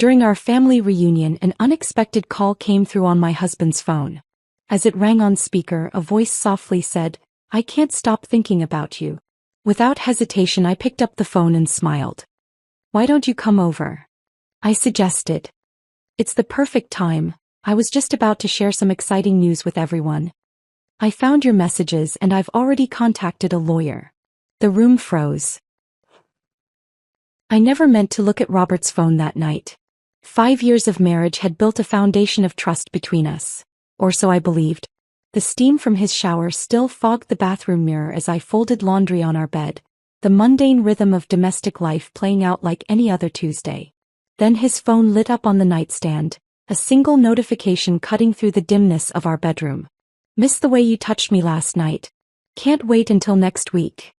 During our family reunion, an unexpected call came through on my husband's phone. As it rang on speaker, a voice softly said, "I can't stop thinking about you." Without hesitation, I picked up the phone and smiled. "Why don't you come over?" I suggested. "It's the perfect time. I was just about to share some exciting news with everyone. I found your messages and I've already contacted a lawyer." The room froze. I never meant to look at Robert's phone that night. 5 years of marriage had built a foundation of trust between us. Or so I believed. The steam from his shower still fogged the bathroom mirror as I folded laundry on our bed, the mundane rhythm of domestic life playing out like any other Tuesday. Then his phone lit up on the nightstand, a single notification cutting through the dimness of our bedroom. "Missed the way you touched me last night. Can't wait until next week."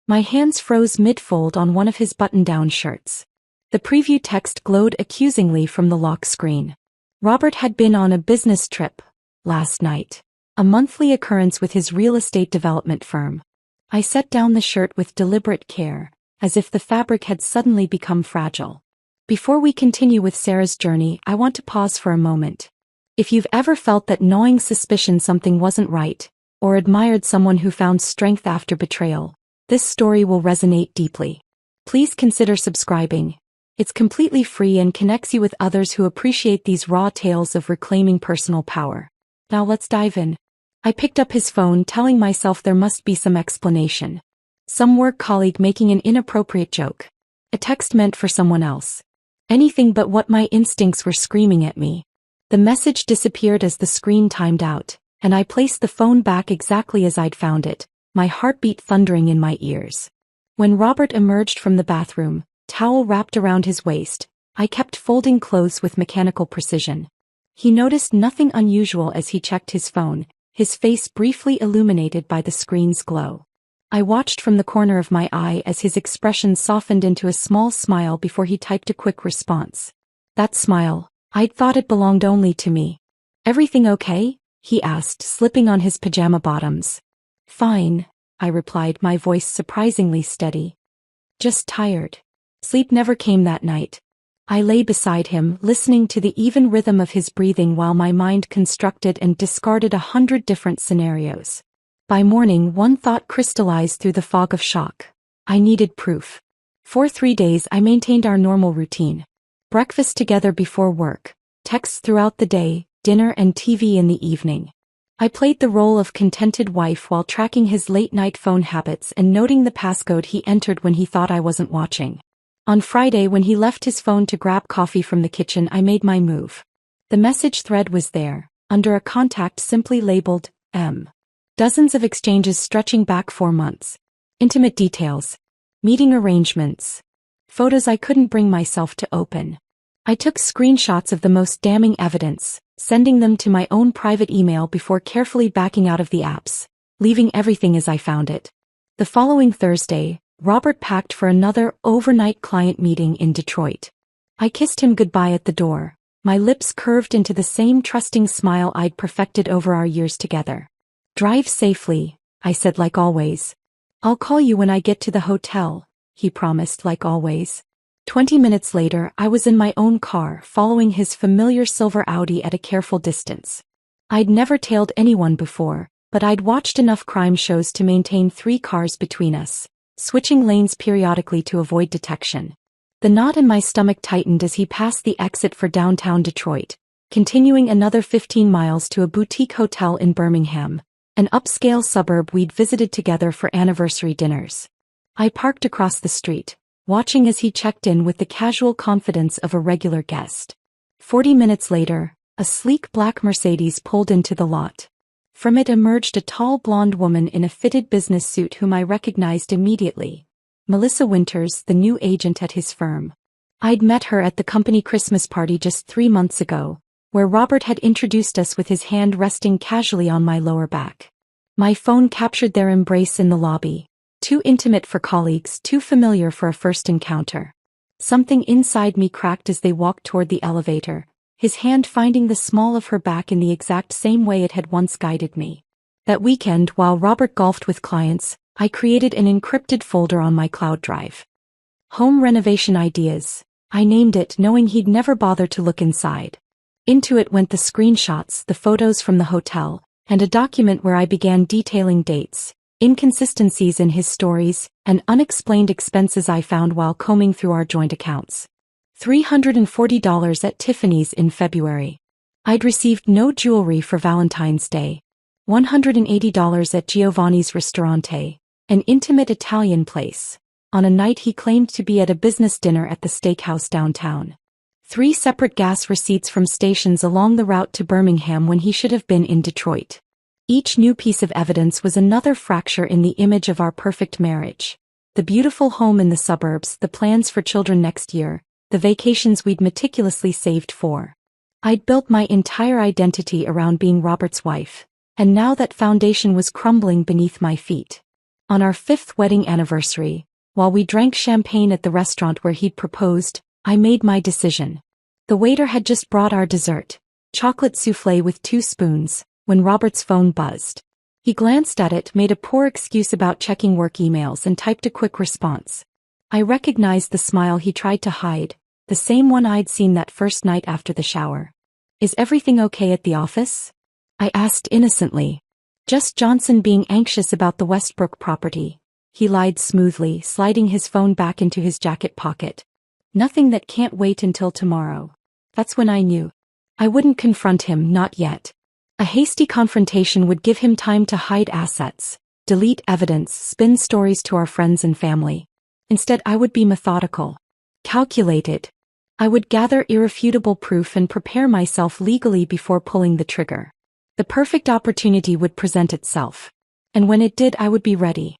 My hands froze mid-fold on one of his button-down shirts. The preview text glowed accusingly from the lock screen. Robert had been on a business trip last night, a monthly occurrence with his real estate development firm. I set down the shirt with deliberate care, as if the fabric had suddenly become fragile. Before we continue with Sarah's journey, I want to pause for a moment. If you've ever felt that gnawing suspicion something wasn't right, or admired someone who found strength after betrayal, this story will resonate deeply. Please consider subscribing. It's completely free and connects you with others who appreciate these raw tales of reclaiming personal power. Now let's dive in. I picked up his phone, telling myself there must be some explanation. Some work colleague making an inappropriate joke. A text meant for someone else. Anything but what my instincts were screaming at me. The message disappeared as the screen timed out, and I placed the phone back exactly as I'd found it, my heartbeat thundering in my ears. When Robert emerged from the bathroom, towel wrapped around his waist, I kept folding clothes with mechanical precision. He noticed nothing unusual as he checked his phone, his face briefly illuminated by the screen's glow. I watched from the corner of my eye as his expression softened into a small smile before he typed a quick response. That smile, I'd thought it belonged only to me. "Everything okay?" he asked, slipping on his pajama bottoms. "Fine," I replied, my voice surprisingly steady. "Just tired." Sleep never came that night. I lay beside him, listening to the even rhythm of his breathing while my mind constructed and discarded 100 different scenarios. By morning, one thought crystallized through the fog of shock. I needed proof. For 3 days I maintained our normal routine. Breakfast together before work, texts throughout the day, dinner and TV in the evening. I played the role of contented wife while tracking his late-night phone habits and noting the passcode he entered when he thought I wasn't watching. On Friday, when he left his phone to grab coffee from the kitchen, I made my move. The message thread was there, under a contact simply labeled M. Dozens of exchanges stretching back 4 months. Intimate details. Meeting arrangements. Photos I couldn't bring myself to open. I took screenshots of the most damning evidence, sending them to my own private email before carefully backing out of the apps, leaving everything as I found it. The following Thursday, Robert packed for another overnight client meeting in Detroit. I kissed him goodbye at the door, my lips curved into the same trusting smile I'd perfected over our years together. "Drive safely," I said, like always. "I'll call you when I get to the hotel," he promised, like always. 20 minutes later, I was in my own car, following his familiar silver Audi at a careful distance. I'd never tailed anyone before, but I'd watched enough crime shows to maintain 3 cars between us, switching lanes periodically to avoid detection. The knot in my stomach tightened as he passed the exit for downtown Detroit, continuing another 15 miles to a boutique hotel in Birmingham, an upscale suburb we'd visited together for anniversary dinners. I parked across the street, watching as he checked in with the casual confidence of a regular guest. 40 minutes later, a sleek black Mercedes pulled into the lot. From it emerged a tall blonde woman in a fitted business suit whom I recognized immediately. Melissa Winters, the new agent at his firm. I'd met her at the company Christmas party just 3 months ago, where Robert had introduced us with his hand resting casually on my lower back. My phone captured their embrace in the lobby. Too intimate for colleagues, too familiar for a first encounter. Something inside me cracked as they walked toward the elevator, his hand finding the small of her back in the exact same way it had once guided me. That weekend, while Robert golfed with clients, I created an encrypted folder on my cloud drive. Home renovation ideas. I named it knowing he'd never bother to look inside. Into it went the screenshots, the photos from the hotel, and a document where I began detailing dates, inconsistencies in his stories, and unexplained expenses I found while combing through our joint accounts. $340 at Tiffany's in February. I'd received no jewelry for Valentine's Day. $180 at Giovanni's Ristorante, an intimate Italian place, on a night he claimed to be at a business dinner at the steakhouse downtown. 3 separate gas receipts from stations along the route to Birmingham when he should have been in Detroit. Each new piece of evidence was another fracture in the image of our perfect marriage. The beautiful home in the suburbs, the plans for children next year, the vacations we'd meticulously saved for. I'd built my entire identity around being Robert's wife, and now that foundation was crumbling beneath my feet. On our 5th wedding anniversary, while we drank champagne at the restaurant where he'd proposed, I made my decision. The waiter had just brought our dessert, chocolate soufflé with 2 spoons, when Robert's phone buzzed. He glanced at it, made a poor excuse about checking work emails, and typed a quick response. I recognized the smile he tried to hide, the same one I'd seen that first night after the shower. "Is everything okay at the office?" I asked innocently. "Just Johnson being anxious about the Westbrook property," he lied smoothly, sliding his phone back into his jacket pocket. "Nothing that can't wait until tomorrow." That's when I knew. I wouldn't confront him, not yet. A hasty confrontation would give him time to hide assets, delete evidence, spin stories to our friends and family. Instead, I would be methodical, calculated. I would gather irrefutable proof and prepare myself legally before pulling the trigger. The perfect opportunity would present itself. And when it did, I would be ready.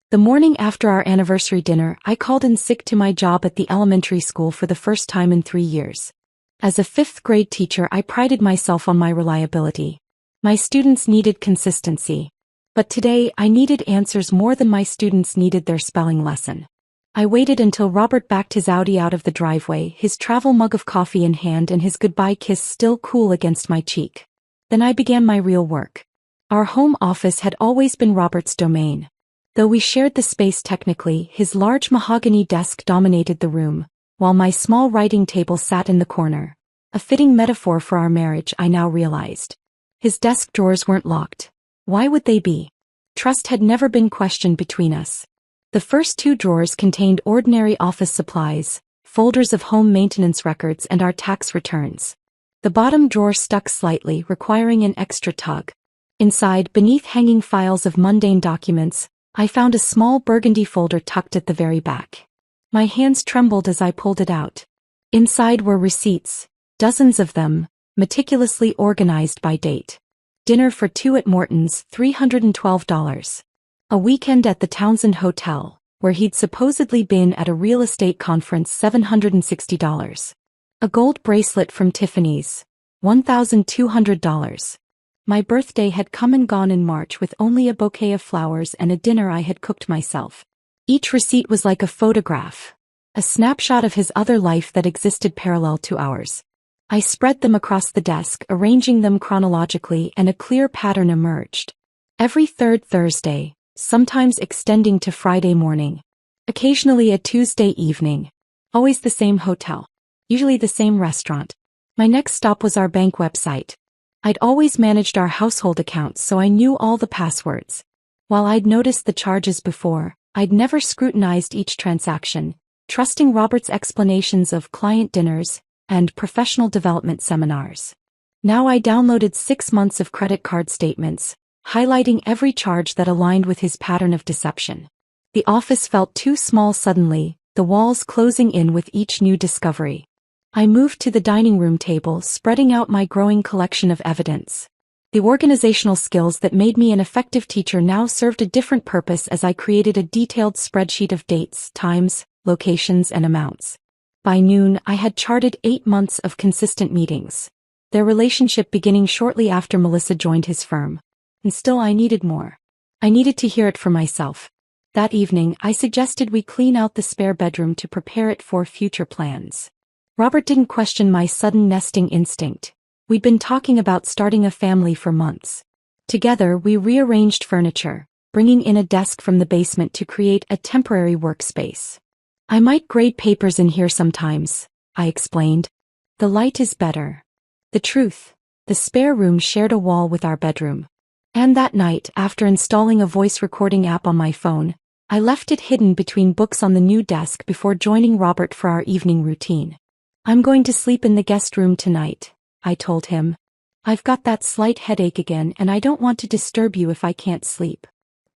The morning after our anniversary dinner, I called in sick to my job at the elementary school for the first time in 3 years. As a 5th grade teacher, I prided myself on my reliability. My students needed consistency. But today, I needed answers more than my students needed their spelling lesson. I waited until Robert backed his Audi out of the driveway, his travel mug of coffee in hand and his goodbye kiss still cool against my cheek. Then I began my real work. Our home office had always been Robert's domain. Though we shared the space technically, his large mahogany desk dominated the room, while my small writing table sat in the corner. A fitting metaphor for our marriage, I now realized. His desk drawers weren't locked. Why would they be? Trust had never been questioned between us. The first 2 drawers contained ordinary office supplies, folders of home maintenance records and our tax returns. The bottom drawer stuck slightly, requiring an extra tug. Inside, beneath hanging files of mundane documents, I found a small burgundy folder tucked at the very back. My hands trembled as I pulled it out. Inside were receipts, dozens of them, meticulously organized by date. Dinner for 2 at Morton's, $312. A weekend at the Townsend Hotel, where he'd supposedly been at a real estate conference, $760. A gold bracelet from Tiffany's, $1,200. My birthday had come and gone in March with only a bouquet of flowers and a dinner I had cooked myself. Each receipt was like a photograph, a snapshot of his other life that existed parallel to ours. I spread them across the desk, arranging them chronologically, and a clear pattern emerged. Every 3rd Thursday, sometimes extending to Friday morning. Occasionally a Tuesday evening. Always the same hotel. Usually the same restaurant. My next stop was our bank website. I'd always managed our household accounts, so I knew all the passwords. While I'd noticed the charges before, I'd never scrutinized each transaction, trusting Robert's explanations of client dinners and professional development seminars. Now I downloaded 6 months of credit card statements, highlighting every charge that aligned with his pattern of deception. The office felt too small suddenly, the walls closing in with each new discovery. I moved to the dining room table, spreading out my growing collection of evidence. The organizational skills that made me an effective teacher now served a different purpose as I created a detailed spreadsheet of dates, times, locations, and amounts. By noon, I had charted 8 months of consistent meetings. Their relationship beginning shortly after Melissa joined his firm. And still I needed more. I needed to hear it for myself. That evening, I suggested we clean out the spare bedroom to prepare it for future plans. Robert didn't question my sudden nesting instinct. We'd been talking about starting a family for months. Together, we rearranged furniture, bringing in a desk from the basement to create a temporary workspace. "I might grade papers in here sometimes," I explained. The light is better. The truth. The spare room shared a wall with our bedroom. And that night, after installing a voice recording app on my phone, I left it hidden between books on the new desk before joining Robert for our evening routine. I'm going to sleep in the guest room tonight, I told him. I've got that slight headache again and I don't want to disturb you if I can't sleep.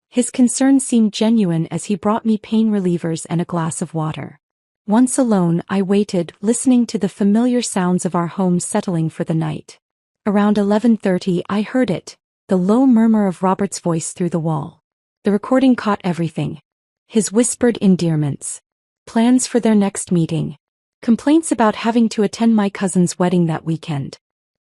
His concern seemed genuine as he brought me pain relievers and a glass of water. Once alone, I waited, listening to the familiar sounds of our home settling for the night. Around 11:30 I heard it, the low murmur of Robert's voice through the wall. The recording caught everything. His whispered endearments. Plans for their next meeting. Complaints about having to attend my cousin's wedding that weekend.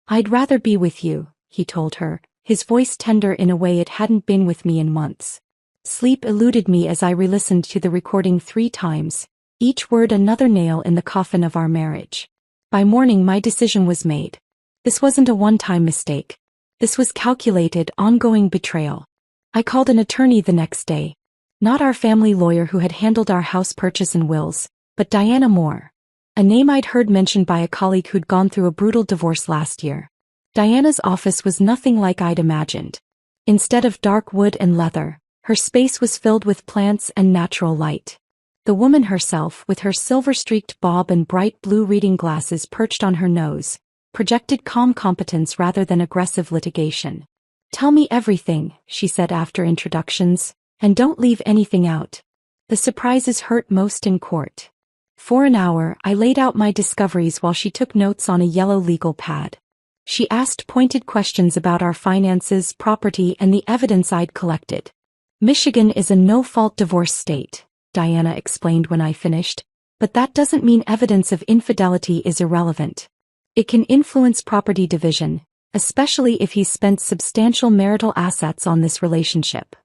I'd rather be with you, he told her, his voice tender in a way it hadn't been with me in months. Sleep eluded me as I re-listened to the recording 3 times, each word another nail in the coffin of our marriage. By morning my decision was made. This wasn't a one-time mistake. This was calculated, ongoing betrayal. I called an attorney the next day. Not our family lawyer who had handled our house purchase and wills, but Diana Moore. A name I'd heard mentioned by a colleague who'd gone through a brutal divorce last year. Diana's office was nothing like I'd imagined. Instead of dark wood and leather, her space was filled with plants and natural light. The woman herself, with her silver-streaked bob and bright blue reading glasses perched on her nose, projected calm competence rather than aggressive litigation. "Tell me everything," she said after introductions, "and don't leave anything out. The surprises hurt most in court." For an hour, I laid out my discoveries while she took notes on a yellow legal pad. She asked pointed questions about our finances, property, and the evidence I'd collected. "Michigan is a no-fault divorce state," Diana explained when I finished, "but that doesn't mean evidence of infidelity is irrelevant. It can influence property division, especially if he's spent substantial marital assets on this relationship."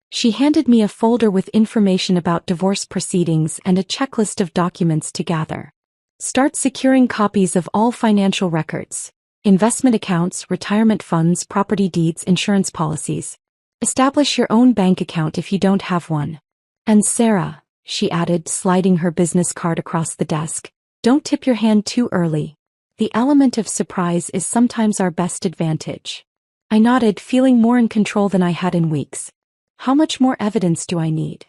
She handed me a folder with information about divorce proceedings and a checklist of documents to gather. "Start securing copies of all financial records, investment accounts, retirement funds, property deeds, insurance policies. Establish your own bank account if you don't have one. And Sarah," she added, sliding her business card across the desk, "don't tip your hand too early. The element of surprise is sometimes our best advantage." I nodded, feeling more in control than I had in weeks. "How much more evidence do I need?"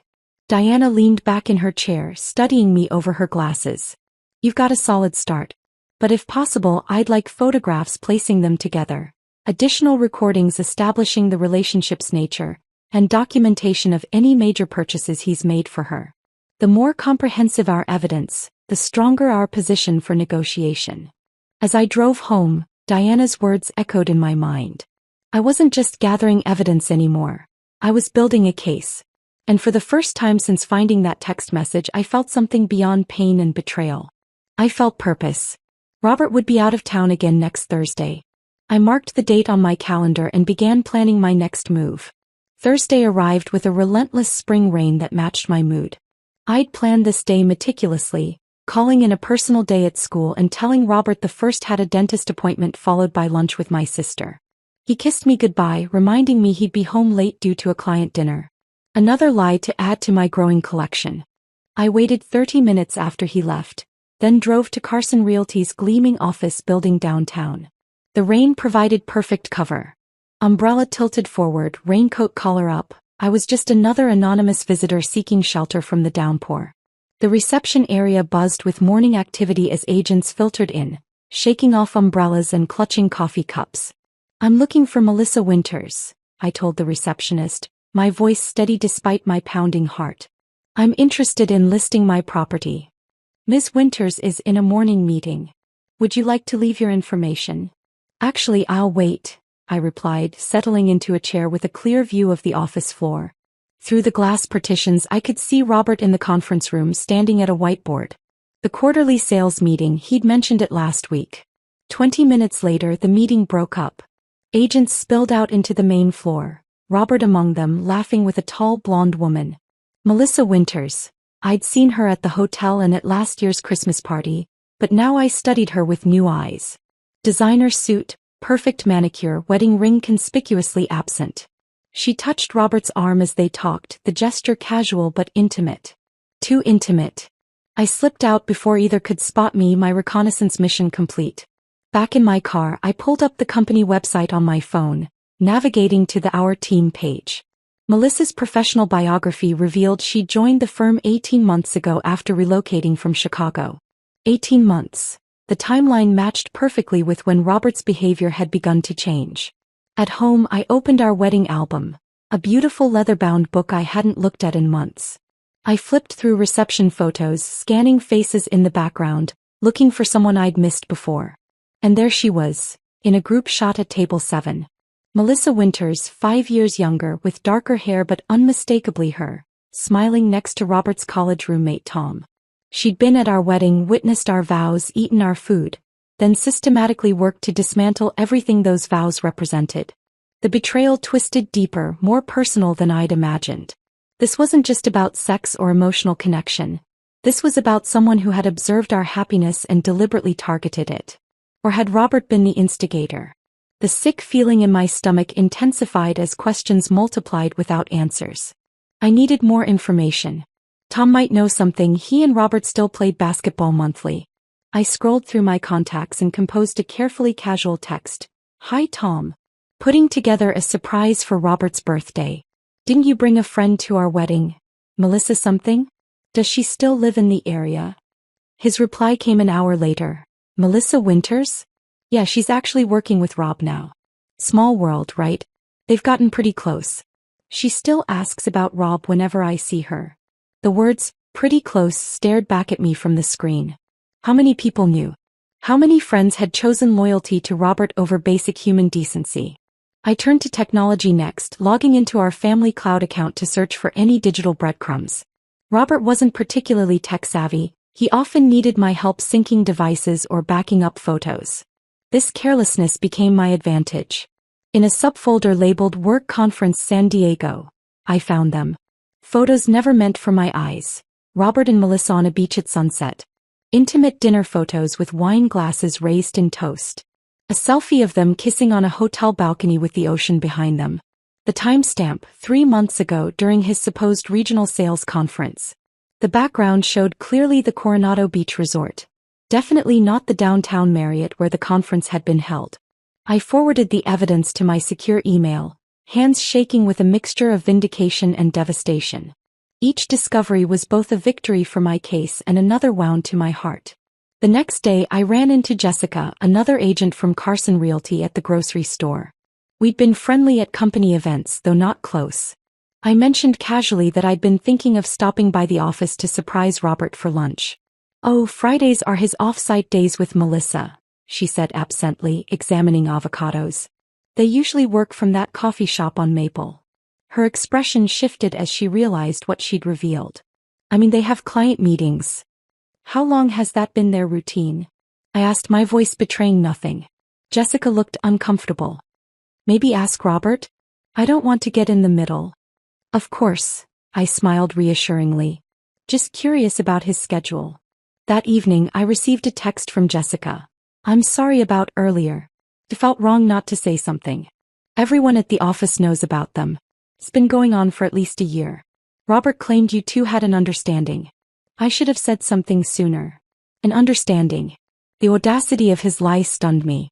Diana leaned back in her chair, studying me over her glasses. "You've got a solid start. But if possible, I'd like photographs placing them together, additional recordings establishing the relationship's nature, and documentation of any major purchases he's made for her. The more comprehensive our evidence, the stronger our position for negotiation." As I drove home, Diana's words echoed in my mind. I wasn't just gathering evidence anymore. I was building a case. And for the first time since finding that text message, I felt something beyond pain and betrayal. I felt purpose. Robert would be out of town again next Thursday. I marked the date on my calendar and began planning my next move. Thursday arrived with a relentless spring rain that matched my mood. I'd planned this day meticulously, calling in a personal day at school and telling Robert the first had a dentist appointment followed by lunch with my sister. He kissed me goodbye, reminding me he'd be home late due to a client dinner. Another lie to add to my growing collection. I waited 30 minutes after he left, then drove to Carson Realty's gleaming office building downtown. The rain provided perfect cover. Umbrella tilted forward, raincoat collar up, I was just another anonymous visitor seeking shelter from the downpour. The reception area buzzed with morning activity as agents filtered in, shaking off umbrellas and clutching coffee cups. "I'm looking for Melissa Winters," I told the receptionist, my voice steady despite my pounding heart. "I'm interested in listing my property. Ms. Winters is in a morning meeting. Would you like to leave your information?" "Actually, I'll wait," I replied, settling into a chair with a clear view of the office floor. Through the glass partitions I could see Robert in the conference room standing at a whiteboard. The quarterly sales meeting, he'd mentioned it last week. 20 minutes later the meeting broke up. Agents spilled out into the main floor, Robert among them, laughing with a tall blonde woman. Melissa Winters. I'd seen her at the hotel and at last year's Christmas party, but now I studied her with new eyes. Designer suit, perfect manicure, wedding ring conspicuously absent. She touched Robert's arm as they talked, the gesture casual but intimate. Too intimate. I slipped out before either could spot me, my reconnaissance mission complete. Back in my car, I pulled up the company website on my phone, navigating to the Our Team page. Melissa's professional biography revealed she joined the firm 18 months ago after relocating from Chicago. 18 months. The timeline matched perfectly with when Robert's behavior had begun to change. At home, I opened our wedding album, a beautiful leather-bound book I hadn't looked at in months. I flipped through reception photos, scanning faces in the background, looking for someone I'd missed before. And there she was, in a group shot at table 7. Melissa Winters, 5 years younger, with darker hair but unmistakably her, smiling next to Robert's college roommate Tom. She'd been at our wedding, witnessed our vows, eaten our food, then systematically worked to dismantle everything those vows represented. The betrayal twisted deeper, more personal than I'd imagined. This wasn't just about sex or emotional connection. This was about someone who had observed our happiness and deliberately targeted it. Or had Robert been the instigator? The sick feeling in my stomach intensified as questions multiplied without answers. I needed more information. Tom might know something. He and Robert still played basketball monthly. I scrolled through my contacts and composed a carefully casual text. Hi Tom. Putting together a surprise for Robert's birthday. Didn't you bring a friend to our wedding? Melissa something? Does she still live in the area? His reply came an hour later. Melissa Winters? Yeah, she's actually working with Rob now. Small world, right? They've gotten pretty close. She still asks about Rob whenever I see her. The words, pretty close, stared back at me from the screen. How many people knew? How many friends had chosen loyalty to Robert over basic human decency? I turned to technology next, logging into our family cloud account to search for any digital breadcrumbs. Robert wasn't particularly tech-savvy. He often needed my help syncing devices or backing up photos. This carelessness became my advantage. In a subfolder labeled Work Conference San Diego, I found them. Photos never meant for my eyes. Robert and Melissa on a beach at sunset. Intimate dinner photos with wine glasses raised in toast. A selfie of them kissing on a hotel balcony with the ocean behind them. The timestamp, 3 months ago during his supposed regional sales conference. The background showed clearly the Coronado Beach Resort. Definitely not the downtown Marriott where the conference had been held. I forwarded the evidence to my secure email, hands shaking with a mixture of vindication and devastation. Each discovery was both a victory for my case and another wound to my heart. The next day I ran into Jessica, another agent from Carson Realty, at the grocery store. We'd been friendly at company events, though not close. I mentioned casually that I'd been thinking of stopping by the office to surprise Robert for lunch. Oh, Fridays are his off-site days with Melissa, she said absently, examining avocados. They usually work from that coffee shop on Maple. Her expression shifted as she realized what she'd revealed. I mean, they have client meetings. How long has that been their routine? I asked, my voice betraying nothing. Jessica looked uncomfortable. Maybe ask Robert? I don't want to get in the middle. Of course, I smiled reassuringly. Just curious about his schedule. That evening I received a text from Jessica. I'm sorry about earlier. It felt wrong not to say something. Everyone at the office knows about them. It's been going on for at least a year. Robert claimed you two had an understanding. I should have said something sooner. An understanding. The audacity of his lie stunned me.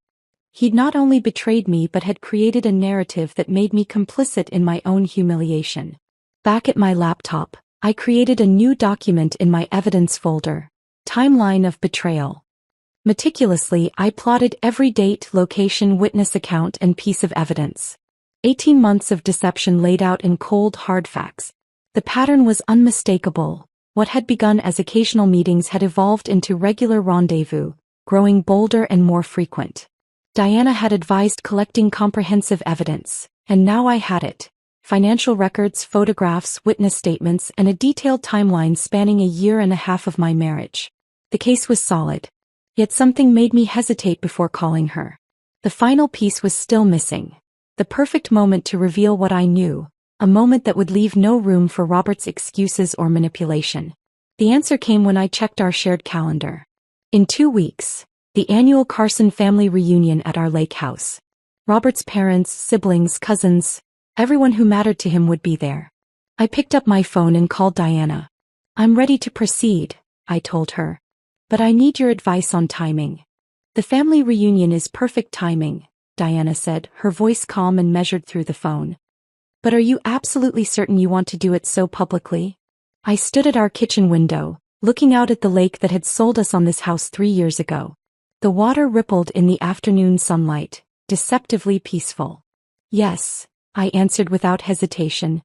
He'd not only betrayed me but had created a narrative that made me complicit in my own humiliation. Back at my laptop, I created a new document in my evidence folder. Timeline of betrayal. Meticulously, I plotted every date, location, witness account, and piece of evidence. 18 months of deception laid out in cold, hard facts. The pattern was unmistakable. What had begun as occasional meetings had evolved into regular rendezvous, growing bolder and more frequent. Diana had advised collecting comprehensive evidence, and now I had it. Financial records, photographs, witness statements, and a detailed timeline spanning 1.5 years of my marriage. The case was solid. Yet something made me hesitate before calling her. The final piece was still missing. The perfect moment to reveal what I knew, a moment that would leave no room for Robert's excuses or manipulation. The answer came when I checked our shared calendar. In 2 weeks, the annual Carson family reunion at our lake house. Robert's parents, siblings, cousins, everyone who mattered to him would be there. I picked up my phone and called Diana. I'm ready to proceed, I told her. But I need your advice on timing. The family reunion is perfect timing, Diana said, her voice calm and measured through the phone. But are you absolutely certain you want to do it so publicly? I stood at our kitchen window, looking out at the lake that had sold us on this house 3 years ago. The water rippled in the afternoon sunlight, deceptively peaceful. Yes, I answered without hesitation.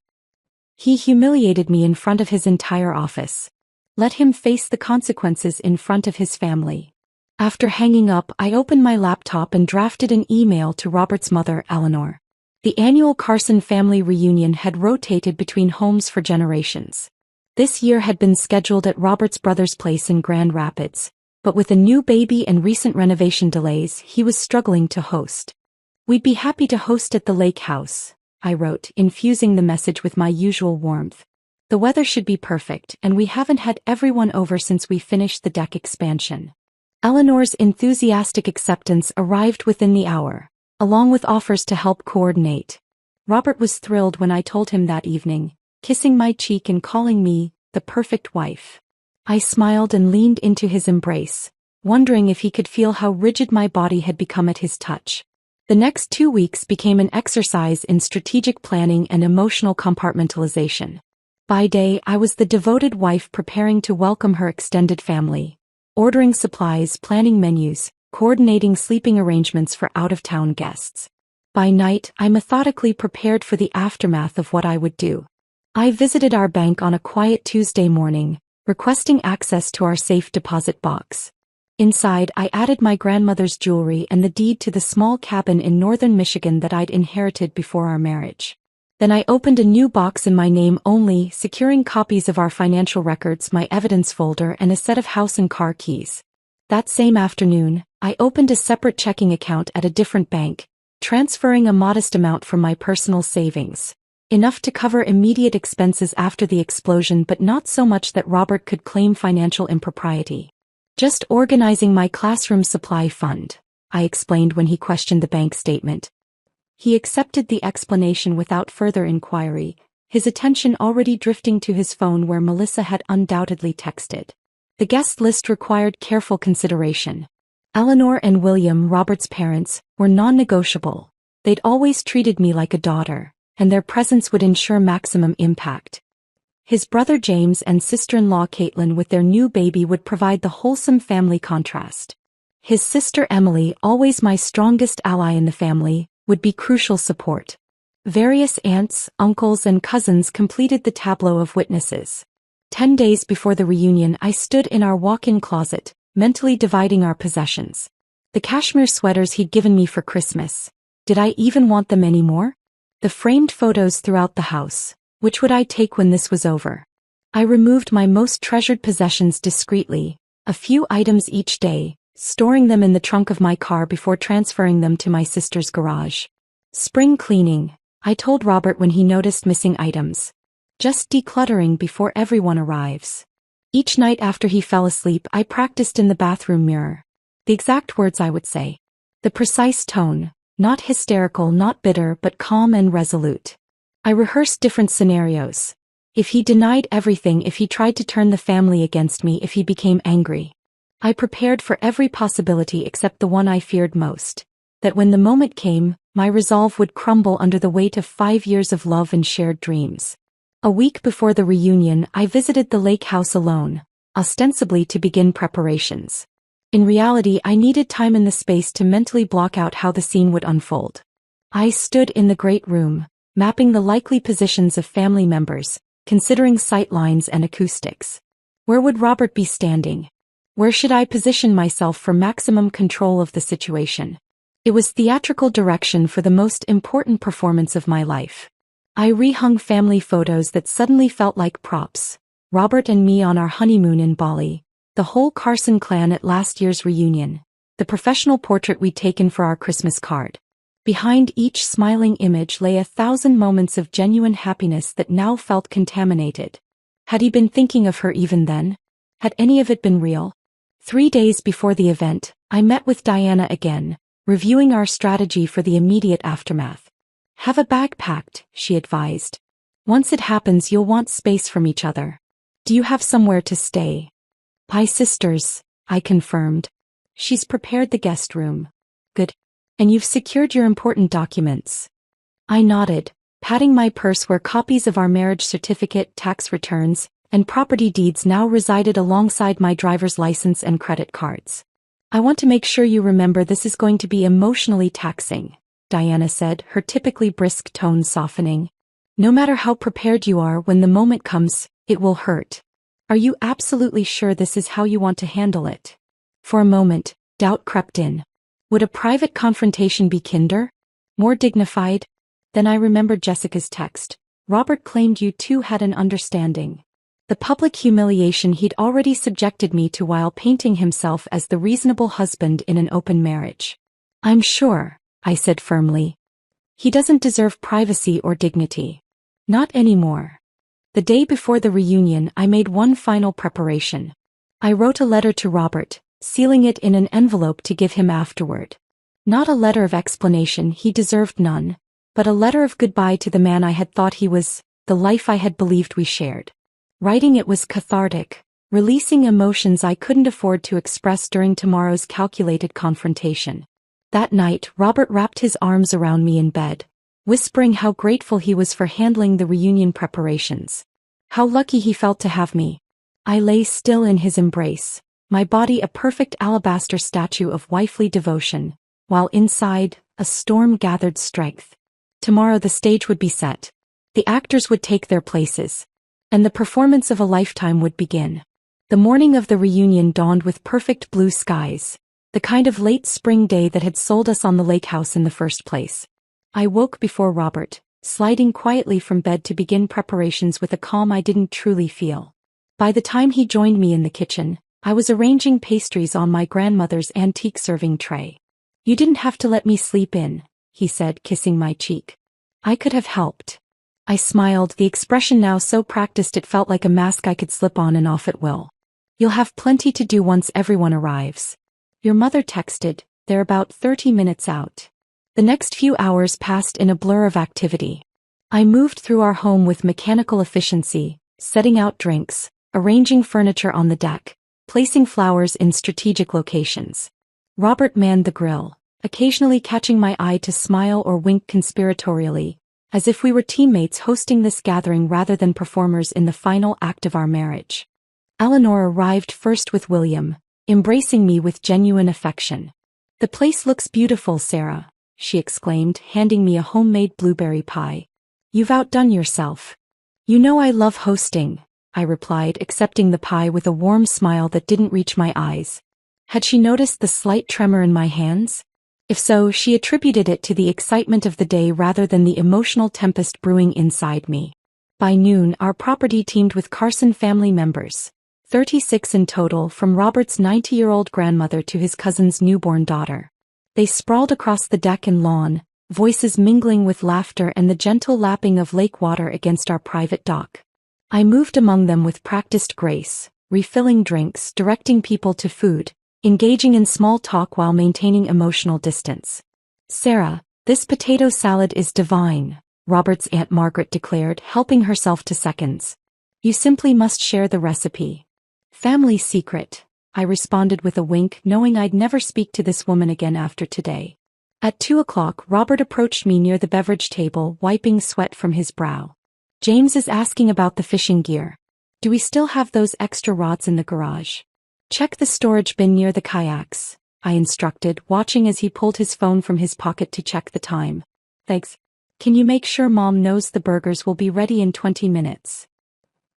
He humiliated me in front of his entire office. Let him face the consequences in front of his family. After hanging up, I opened my laptop and drafted an email to Robert's mother, Eleanor. The annual Carson family reunion had rotated between homes for generations. This year had been scheduled at Robert's brother's place in Grand Rapids, but with a new baby and recent renovation delays, he was struggling to host. We'd be happy to host at the lake house, I wrote, infusing the message with my usual warmth. The weather should be perfect, and we haven't had everyone over since we finished the deck expansion. Eleanor's enthusiastic acceptance arrived within the hour, along with offers to help coordinate. Robert was thrilled when I told him that evening, kissing my cheek and calling me the perfect wife. I smiled and leaned into his embrace, wondering if he could feel how rigid my body had become at his touch. The next 2 weeks became an exercise in strategic planning and emotional compartmentalization. By day, I was the devoted wife preparing to welcome her extended family, ordering supplies, planning menus, coordinating sleeping arrangements for out-of-town guests. By night, I methodically prepared for the aftermath of what I would do. I visited our bank on a quiet Tuesday morning, requesting access to our safe deposit box. Inside, I added my grandmother's jewelry and the deed to the small cabin in northern Michigan that I'd inherited before our marriage. Then I opened a new box in my name only, securing copies of our financial records, my evidence folder, and a set of house and car keys. That same afternoon, I opened a separate checking account at a different bank, transferring a modest amount from my personal savings. Enough to cover immediate expenses after the explosion, but not so much that Robert could claim financial impropriety. Just organizing my classroom supply fund, I explained when he questioned the bank statement. He accepted the explanation without further inquiry, his attention already drifting to his phone where Melissa had undoubtedly texted. The guest list required careful consideration. Eleanor and William, Robert's parents, were non-negotiable. They'd always treated me like a daughter, and their presence would ensure maximum impact. His brother James and sister-in-law Caitlin with their new baby would provide the wholesome family contrast. His sister Emily, always my strongest ally in the family, would be crucial support. Various aunts, uncles, and cousins completed the tableau of witnesses. 10 days before the reunion, I stood in our walk-in closet, mentally dividing our possessions. The cashmere sweaters he'd given me for Christmas. Did I even want them anymore? The framed photos throughout the house. Which would I take when this was over? I removed my most treasured possessions discreetly, a few items each day, storing them in the trunk of my car before transferring them to my sister's garage. Spring cleaning, I told Robert when he noticed missing items. Just decluttering before everyone arrives. Each night after he fell asleep, I practiced in the bathroom mirror. The exact words I would say. The precise tone, not hysterical, not bitter, but calm and resolute. I rehearsed different scenarios. If he denied everything, if he tried to turn the family against me, if he became angry. I prepared for every possibility except the one I feared most. That when the moment came, my resolve would crumble under the weight of 5 years of love and shared dreams. A week before the reunion, I visited the lake house alone, ostensibly to begin preparations. In reality, I needed time and the space to mentally block out how the scene would unfold. I stood in the great room, mapping the likely positions of family members, considering sight lines and acoustics. Where would Robert be standing? Where should I position myself for maximum control of the situation? It was theatrical direction for the most important performance of my life. I rehung family photos that suddenly felt like props. Robert and me on our honeymoon in Bali, the whole Carson clan at last year's reunion, the professional portrait we'd taken for our Christmas card. Behind each smiling image lay 1,000 moments of genuine happiness that now felt contaminated. Had he been thinking of her even then? Had any of it been real? 3 days before the event, I met with Diana again, reviewing our strategy for the immediate aftermath. Have a bag packed, she advised. Once it happens, you'll want space from each other. Do you have somewhere to stay? Pie sisters, I confirmed. She's prepared the guest room. Good. And you've secured your important documents. I nodded, patting my purse where copies of our marriage certificate, tax returns, and property deeds now resided alongside my driver's license and credit cards. I want to make sure you remember this is going to be emotionally taxing, Diana said, her typically brisk tone softening. No matter how prepared you are when the moment comes, it will hurt. Are you absolutely sure this is how you want to handle it? For a moment, doubt crept in. Would a private confrontation be kinder? More dignified? Then I remembered Jessica's text. Robert claimed you two had an understanding. The public humiliation he'd already subjected me to while painting himself as the reasonable husband in an open marriage. I'm sure, I said firmly. He doesn't deserve privacy or dignity. Not anymore. The day before the reunion, I made one final preparation. I wrote a letter to Robert, sealing it in an envelope to give him afterward. Not a letter of explanation, he deserved none, but a letter of goodbye to the man I had thought he was, the life I had believed we shared. Writing it was cathartic, releasing emotions I couldn't afford to express during tomorrow's calculated confrontation. That night, Robert wrapped his arms around me in bed, whispering how grateful he was for handling the reunion preparations. How lucky he felt to have me. I lay still in his embrace, my body a perfect alabaster statue of wifely devotion, while inside, a storm gathered strength. Tomorrow the stage would be set. The actors would take their places. And the performance of a lifetime would begin. The morning of the reunion dawned with perfect blue skies, the kind of late spring day that had sold us on the lake house in the first place. I woke before Robert, sliding quietly from bed to begin preparations with a calm I didn't truly feel. By the time he joined me in the kitchen, I was arranging pastries on my grandmother's antique serving tray. You didn't have to let me sleep in, he said, kissing my cheek. I could have helped. I smiled, the expression now so practiced it felt like a mask I could slip on and off at will. You'll have plenty to do once everyone arrives. Your mother texted, they're about 30 minutes out. The next few hours passed in a blur of activity. I moved through our home with mechanical efficiency, setting out drinks, arranging furniture on the deck, placing flowers in strategic locations. Robert manned the grill, occasionally catching my eye to smile or wink conspiratorially, as if we were teammates hosting this gathering rather than performers in the final act of our marriage. Eleanor arrived first with William, embracing me with genuine affection. The place looks beautiful, Sarah, she exclaimed, handing me a homemade blueberry pie. You've outdone yourself. You know I love hosting, I replied, accepting the pie with a warm smile that didn't reach my eyes. Had she noticed the slight tremor in my hands? If so, she attributed it to the excitement of the day rather than the emotional tempest brewing inside me. By noon, our property teemed with Carson family members, 36 in total, from Robert's 90-year-old grandmother to his cousin's newborn daughter. They sprawled across the deck and lawn, voices mingling with laughter and the gentle lapping of lake water against our private dock. I moved among them with practiced grace, refilling drinks, directing people to food, engaging in small talk while maintaining emotional distance. Sarah, this potato salad is divine, Robert's Aunt Margaret declared, helping herself to seconds. You simply must share the recipe. Family secret, I responded with a wink, knowing I'd never speak to this woman again after today. At 2:00, Robert approached me near the beverage table, wiping sweat from his brow. James is asking about the fishing gear. Do we still have those extra rods in the garage? Check the storage bin near the kayaks, I instructed, watching as he pulled his phone from his pocket to check the time. Thanks. Can you make sure Mom knows the burgers will be ready in 20 minutes?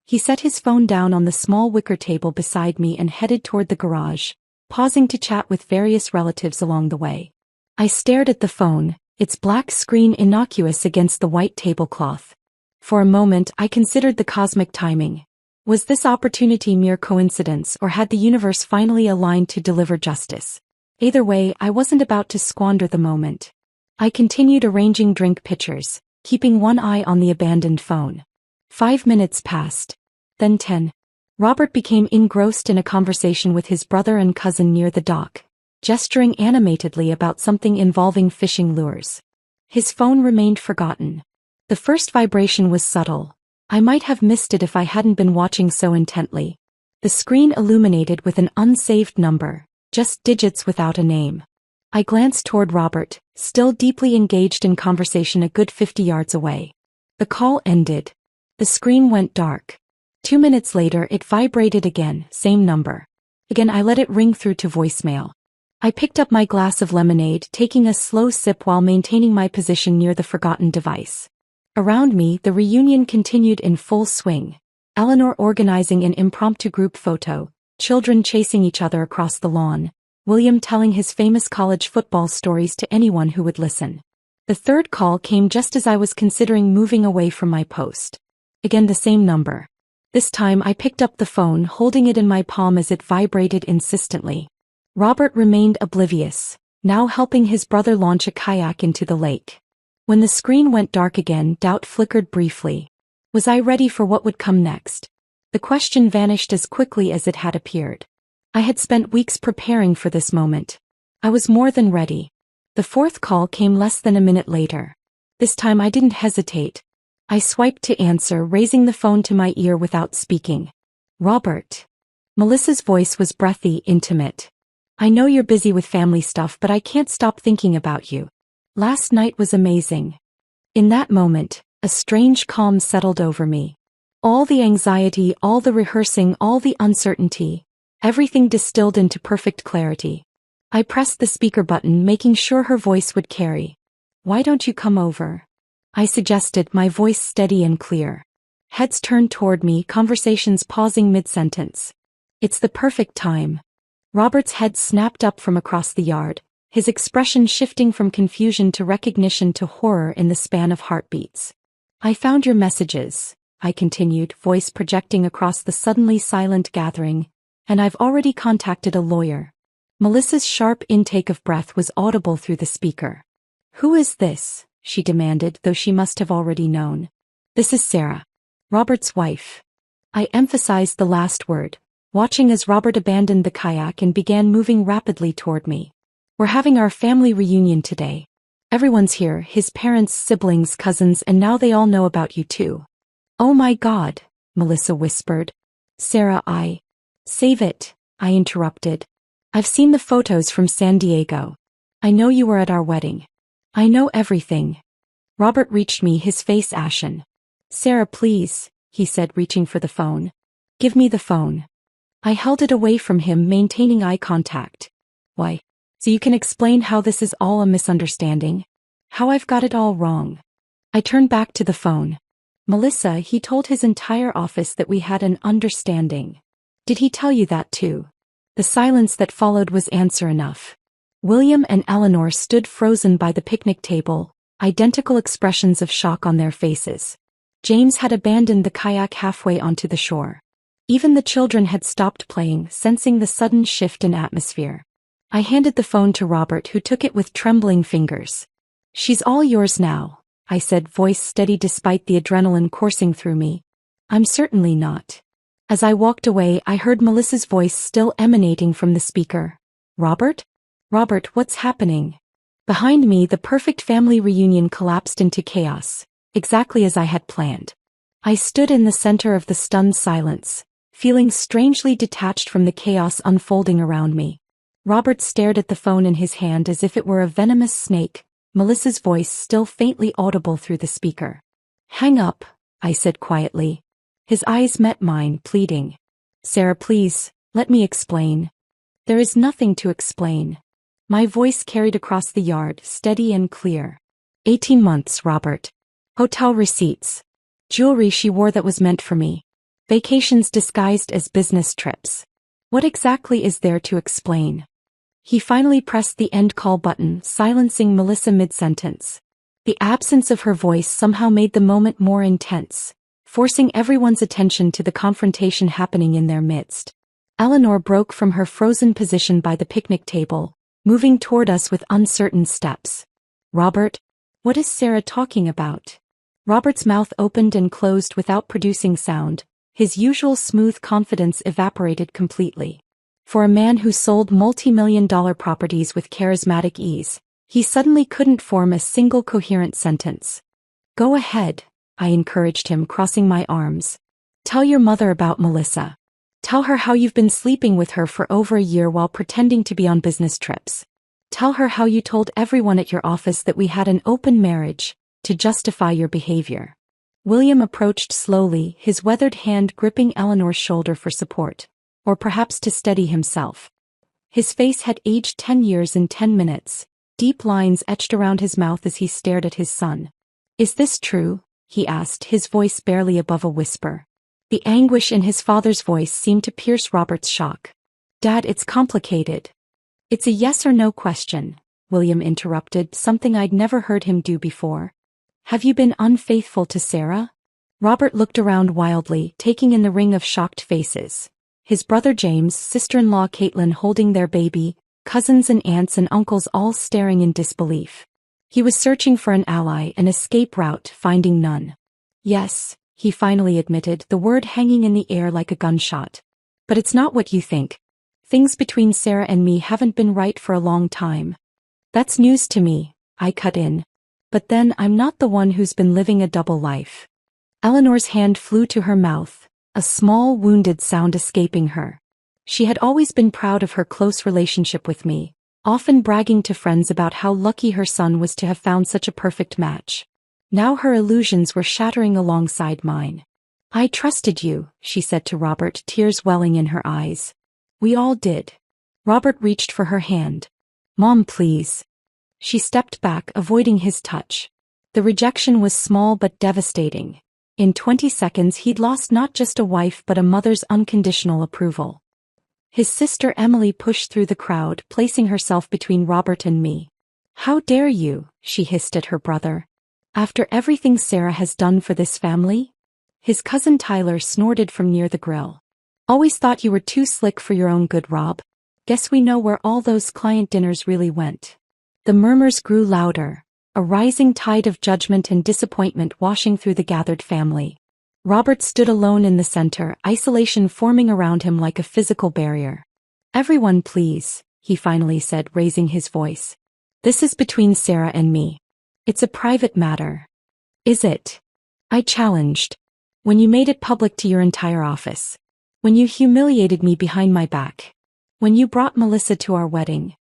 He set his phone down on the small wicker table beside me and headed toward the garage, pausing to chat with various relatives along the way. I stared at the phone, its black screen innocuous against the white tablecloth. For a moment, I considered the cosmic timing. Was this opportunity mere coincidence, or had the universe finally aligned to deliver justice? Either way, I wasn't about to squander the moment. I continued arranging drink pitchers, keeping one eye on the abandoned phone. 5 minutes passed. Then 10. Robert became engrossed in a conversation with his brother and cousin near the dock, gesturing animatedly about something involving fishing lures. His phone remained forgotten. The first vibration was subtle. I might have missed it if I hadn't been watching so intently. The screen illuminated with an unsaved number, just digits without a name. I glanced toward Robert, still deeply engaged in conversation a good 50 yards away. The call ended. The screen went dark. 2 minutes later it vibrated again, same number. Again I let it ring through to voicemail. I picked up my glass of lemonade, taking a slow sip while maintaining my position near the forgotten device. Around me, the reunion continued in full swing. Eleanor organizing an impromptu group photo, children chasing each other across the lawn, William telling his famous college football stories to anyone who would listen. The third call came just as I was considering moving away from my post. Again the same number. This time I picked up the phone, holding it in my palm as it vibrated insistently. Robert remained oblivious, now helping his brother launch a kayak into the lake. When the screen went dark again, doubt flickered briefly. Was I ready for what would come next? The question vanished as quickly as it had appeared. I had spent weeks preparing for this moment. I was more than ready. The fourth call came less than a minute later. This time I didn't hesitate. I swiped to answer, raising the phone to my ear without speaking. Robert. Melissa's voice was breathy, intimate. I know you're busy with family stuff, but I can't stop thinking about you. Last night was amazing. In that moment, a strange calm settled over me. All the anxiety, all the rehearsing, all the uncertainty, everything distilled into perfect clarity. I pressed the speaker button, making sure her voice would carry. Why don't you come over? I suggested, my voice steady and clear. Heads turned toward me, conversations pausing mid-sentence. It's the perfect time. Robert's head snapped up from across the yard, his expression shifting from confusion to recognition to horror in the span of heartbeats. I found your messages, I continued, voice projecting across the suddenly silent gathering, and I've already contacted a lawyer. Melissa's sharp intake of breath was audible through the speaker. Who is this? She demanded, though she must have already known. This is Sarah, Robert's wife. I emphasized the last word, watching as Robert abandoned the kayak and began moving rapidly toward me. We're having our family reunion today. Everyone's here, his parents, siblings, cousins, and now they all know about you too. Oh my God, Melissa whispered. Sarah, Save it, I interrupted. I've seen the photos from San Diego. I know you were at our wedding. I know everything. Robert reached me, his face ashen. Sarah, please, he said, reaching for the phone. Give me the phone. I held it away from him, maintaining eye contact. Why? So you can explain how this is all a misunderstanding? How I've got it all wrong? I turned back to the phone. Melissa, he told his entire office that we had an understanding. Did he tell you that too? The silence that followed was answer enough. William and Eleanor stood frozen by the picnic table, identical expressions of shock on their faces. James had abandoned the kayak halfway onto the shore. Even the children had stopped playing, sensing the sudden shift in atmosphere. I handed the phone to Robert, who took it with trembling fingers. She's all yours now, I said, voice steady despite the adrenaline coursing through me. I'm certainly not. As I walked away, I heard Melissa's voice still emanating from the speaker. Robert? Robert, what's happening? Behind me, the perfect family reunion collapsed into chaos, exactly as I had planned. I stood in the center of the stunned silence, feeling strangely detached from the chaos unfolding around me. Robert stared at the phone in his hand as if it were a venomous snake, Melissa's voice still faintly audible through the speaker. Hang up, I said quietly. His eyes met mine, pleading. Sarah, please, let me explain. There is nothing to explain. My voice carried across the yard, steady and clear. 18 months, Robert. Hotel receipts. Jewelry she wore that was meant for me. Vacations disguised as business trips. What exactly is there to explain? He finally pressed the end call button, silencing Melissa mid-sentence. The absence of her voice somehow made the moment more intense, forcing everyone's attention to the confrontation happening in their midst. Eleanor broke from her frozen position by the picnic table, moving toward us with uncertain steps. Robert? What is Sarah talking about? Robert's mouth opened and closed without producing sound, his usual smooth confidence evaporated completely. For a man who sold multi-million-dollar properties with charismatic ease, he suddenly couldn't form a single coherent sentence. Go ahead, I encouraged him, crossing my arms. Tell your mother about Melissa. Tell her how you've been sleeping with her for over a year while pretending to be on business trips. Tell her how you told everyone at your office that we had an open marriage, to justify your behavior. William approached slowly, his weathered hand gripping Eleanor's shoulder for support, or perhaps to steady himself. His face had aged 10 years in 10 minutes, deep lines etched around his mouth as he stared at his son. Is this true? He asked, his voice barely above a whisper. The anguish in his father's voice seemed to pierce Robert's shock. Dad, it's complicated. It's a yes or no question, William interrupted, something I'd never heard him do before. Have you been unfaithful to Sarah? Robert looked around wildly, taking in the ring of shocked faces. His brother James, sister-in-law Caitlin holding their baby, cousins and aunts and uncles all staring in disbelief. He was searching for an ally, an escape route, finding none. Yes, he finally admitted, the word hanging in the air like a gunshot. But it's not what you think. Things between Sarah and me haven't been right for a long time. That's news to me, I cut in. But then I'm not the one who's been living a double life. Eleanor's hand flew to her mouth, a small wounded sound escaping her. She had always been proud of her close relationship with me, often bragging to friends about how lucky her son was to have found such a perfect match. Now her illusions were shattering alongside mine. I trusted you, she said to Robert, tears welling in her eyes. We all did. Robert reached for her hand. Mom, please. She stepped back, avoiding his touch. The rejection was small but devastating. In 20 seconds he'd lost not just a wife but a mother's unconditional approval. His sister Emily pushed through the crowd, placing herself between Robert and me. How dare you, she hissed at her brother. After everything Sarah has done for this family? His cousin Tyler snorted from near the grill. Always thought you were too slick for your own good, Rob. Guess we know where all those client dinners really went. The murmurs grew louder, a rising tide of judgment and disappointment washing through the gathered family. Robert stood alone in the center, isolation forming around him like a physical barrier. Everyone please, he finally said, raising his voice. This is between Sarah and me. It's a private matter. Is it? I challenged. When you made it public to your entire office. When you humiliated me behind my back. When you brought Melissa to our wedding.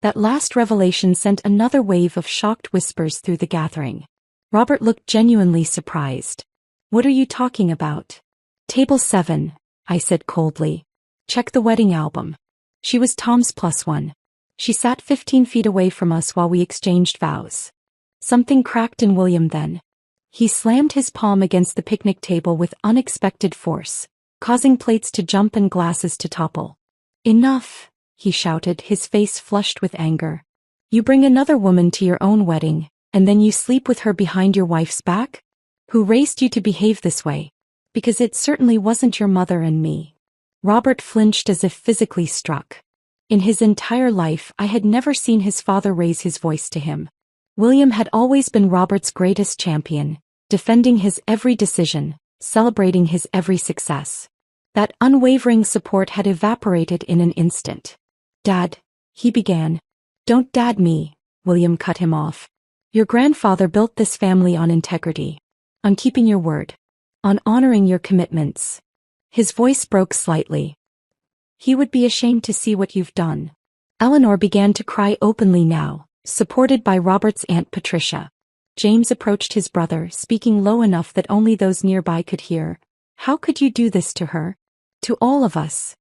That last revelation sent another wave of shocked whispers through the gathering. Robert looked genuinely surprised. What are you talking about? Table 7, I said coldly. Check the wedding album. She was Tom's +1. She sat 15 feet away from us while we exchanged vows. Something cracked in William then. He slammed his palm against the picnic table with unexpected force, causing plates to jump and glasses to topple. Enough, he shouted, his face flushed with anger. You bring another woman to your own wedding, and then you sleep with her behind your wife's back? Who raised you to behave this way? Because it certainly wasn't your mother and me. Robert flinched as if physically struck. In his entire life I had never seen his father raise his voice to him. William had always been Robert's greatest champion, defending his every decision, celebrating his every success. That unwavering support had evaporated in an instant. Dad, he began. Don't dad me, William cut him off. Your grandfather built this family on integrity. On keeping your word. On honoring your commitments. His voice broke slightly. He would be ashamed to see what you've done. Eleanor began to cry openly now, supported by Robert's Aunt Patricia. James approached his brother, speaking low enough that only those nearby could hear. How could you do this to her? To all of us.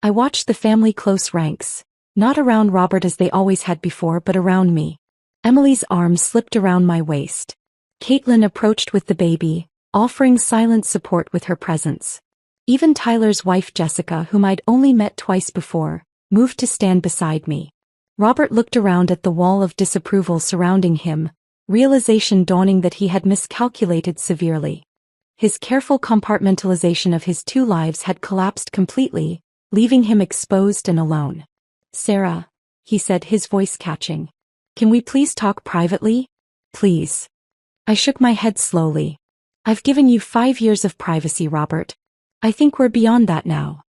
I watched the family close ranks, not around Robert as they always had before but around me. Emily's arm slipped around my waist. Caitlin approached with the baby, offering silent support with her presence. Even Tyler's wife Jessica, whom I'd only met twice before, moved to stand beside me. Robert looked around at the wall of disapproval surrounding him, realization dawning that he had miscalculated severely. His careful compartmentalization of his two lives had collapsed completely, leaving him exposed and alone. Sarah, he said, his voice catching. Can we please talk privately? Please. I shook my head slowly. I've given you 5 years of privacy, Robert. I think we're beyond that now.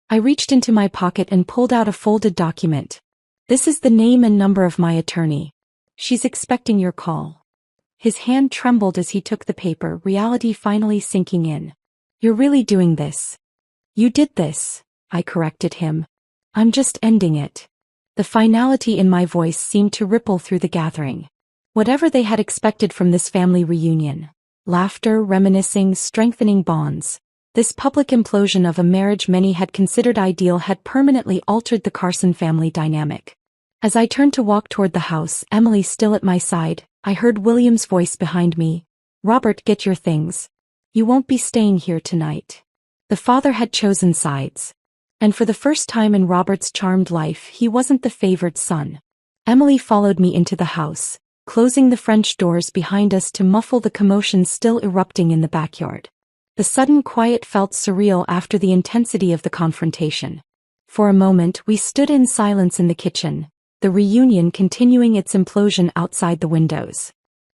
I reached into my pocket and pulled out a folded document. This is the name and number of my attorney. She's expecting your call. His hand trembled as he took the paper, reality finally sinking in. You're really doing this. You did this. I corrected him. I'm just ending it. The finality in my voice seemed to ripple through the gathering. Whatever they had expected from this family reunion, laughter, reminiscing, strengthening bonds, this public implosion of a marriage many had considered ideal had permanently altered the Carson family dynamic. As I turned to walk toward the house, Emily still at my side, I heard William's voice behind me. Robert, get your things. You won't be staying here tonight. The father had chosen sides. And for the first time in Robert's charmed life, he wasn't the favored son. Emily followed me into the house, closing the French doors behind us to muffle the commotion still erupting in the backyard. The sudden quiet felt surreal after the intensity of the confrontation. For a moment we stood in silence in the kitchen, the reunion continuing its implosion outside the windows.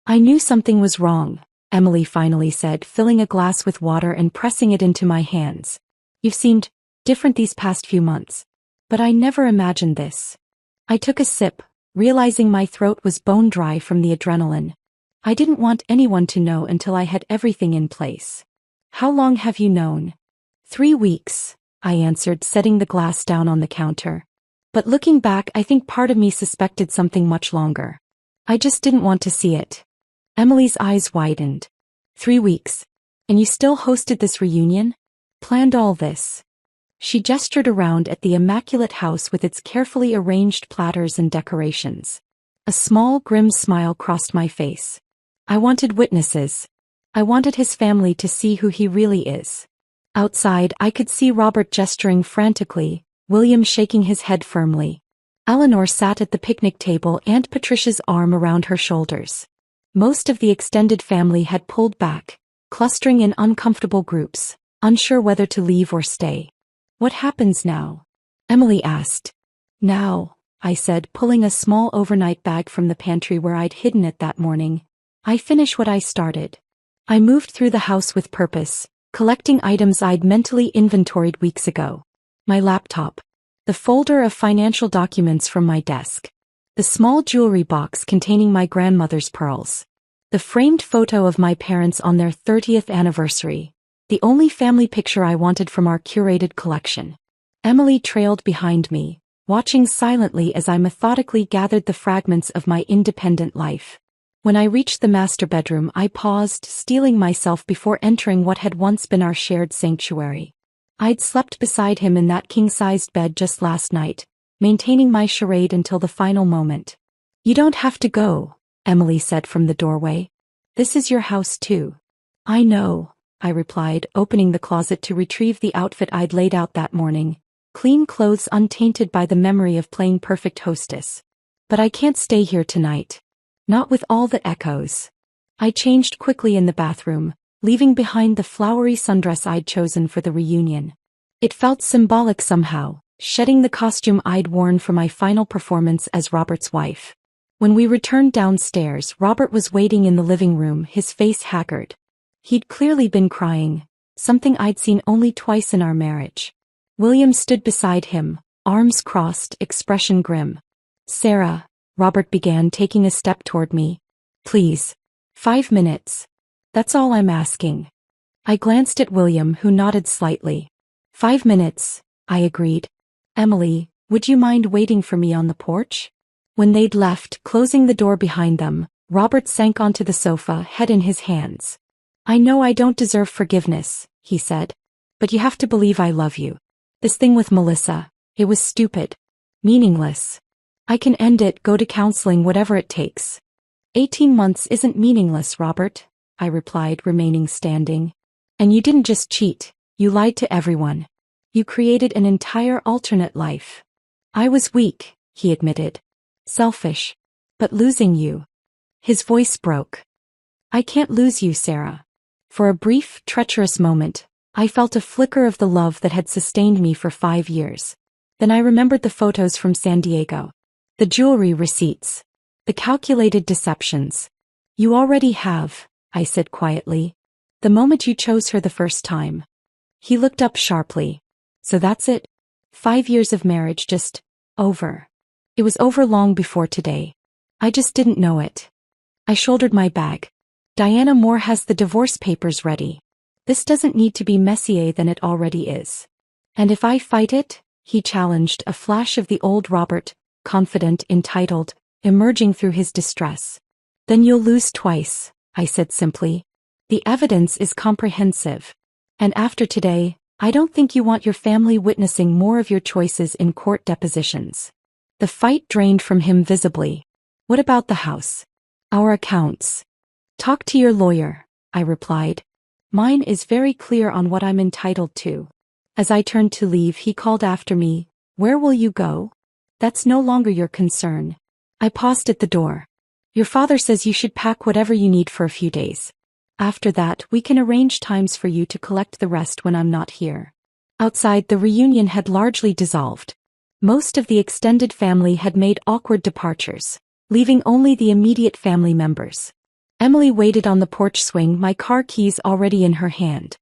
I knew something was wrong, Emily finally said, filling a glass with water and pressing it into my hands. You've seemed different these past few months. But I never imagined this. I took a sip, realizing my throat was bone dry from the adrenaline. I didn't want anyone to know until I had everything in place. How long have you known? 3 weeks, I answered, setting the glass down on the counter. But looking back, I think part of me suspected something much longer. I just didn't want to see it. Emily's eyes widened. 3 weeks. And you still hosted this reunion? Planned all this? She gestured around at the immaculate house with its carefully arranged platters and decorations. A small, grim smile crossed my face. I wanted witnesses. I wanted his family to see who he really is. Outside, I could see Robert gesturing frantically, William shaking his head firmly. Eleanor sat at the picnic table, Aunt Patricia's arm around her shoulders. Most of the extended family had pulled back, clustering in uncomfortable groups, unsure whether to leave or stay. What happens now? Emily asked. Now, I said, pulling a small overnight bag from the pantry where I'd hidden it that morning. I finish what I started. I moved through the house with purpose, collecting items I'd mentally inventoried weeks ago. My laptop. The folder of financial documents from my desk. The small jewelry box containing my grandmother's pearls. The framed photo of my parents on their 30th anniversary. The only family picture I wanted from our curated collection. Emily trailed behind me, watching silently as I methodically gathered the fragments of my independent life. When I reached the master bedroom, I paused, steeling myself before entering what had once been our shared sanctuary. I'd slept beside him in that king-sized bed just last night, maintaining my charade until the final moment. You don't have to go, Emily said from the doorway. This is your house too. I know, I replied, opening the closet to retrieve the outfit I'd laid out that morning. Clean clothes untainted by the memory of playing perfect hostess. But I can't stay here tonight. Not with all the echoes. I changed quickly in the bathroom, leaving behind the flowery sundress I'd chosen for the reunion. It felt symbolic somehow, shedding the costume I'd worn for my final performance as Robert's wife. When we returned downstairs, Robert was waiting in the living room, his face haggard. He'd clearly been crying, something I'd seen only twice in our marriage. William stood beside him, arms crossed, expression grim. Sarah, Robert began, taking a step toward me. Please. 5 minutes. That's all I'm asking. I glanced at William, who nodded slightly. 5 minutes, I agreed. Emily, would you mind waiting for me on the porch? When they'd left, closing the door behind them, Robert sank onto the sofa, head in his hands. I know I don't deserve forgiveness, he said. But you have to believe I love you. This thing with Melissa, it was stupid. Meaningless. I can end it, go to counseling, whatever it takes. 18 months isn't meaningless, Robert, I replied, remaining standing. And you didn't just cheat, you lied to everyone. You created an entire alternate life. I was weak, he admitted. Selfish. But losing you. His voice broke. I can't lose you, Sarah. For a brief, treacherous moment, I felt a flicker of the love that had sustained me for 5 years. Then I remembered the photos from San Diego. The jewelry receipts. The calculated deceptions. You already have, I said quietly. The moment you chose her the first time. He looked up sharply. So that's it? 5 years of marriage just over. It was over long before today. I just didn't know it. I shouldered my bag. Diana Moore has the divorce papers ready. This doesn't need to be messier than it already is. And if I fight it? He challenged, a flash of the old Robert, confident, entitled, emerging through his distress. Then you'll lose twice, I said simply. The evidence is comprehensive. And after today, I don't think you want your family witnessing more of your choices in court depositions. The fight drained from him visibly. What about the house? Our accounts. Talk to your lawyer, I replied. Mine is very clear on what I'm entitled to. As I turned to leave, he called after me, Where will you go? That's no longer your concern. I paused at the door. Your father says you should pack whatever you need for a few days. After that, we can arrange times for you to collect the rest when I'm not here. Outside, the reunion had largely dissolved. Most of the extended family had made awkward departures, leaving only the immediate family members. Emily waited on the porch swing, my car keys already in her hand.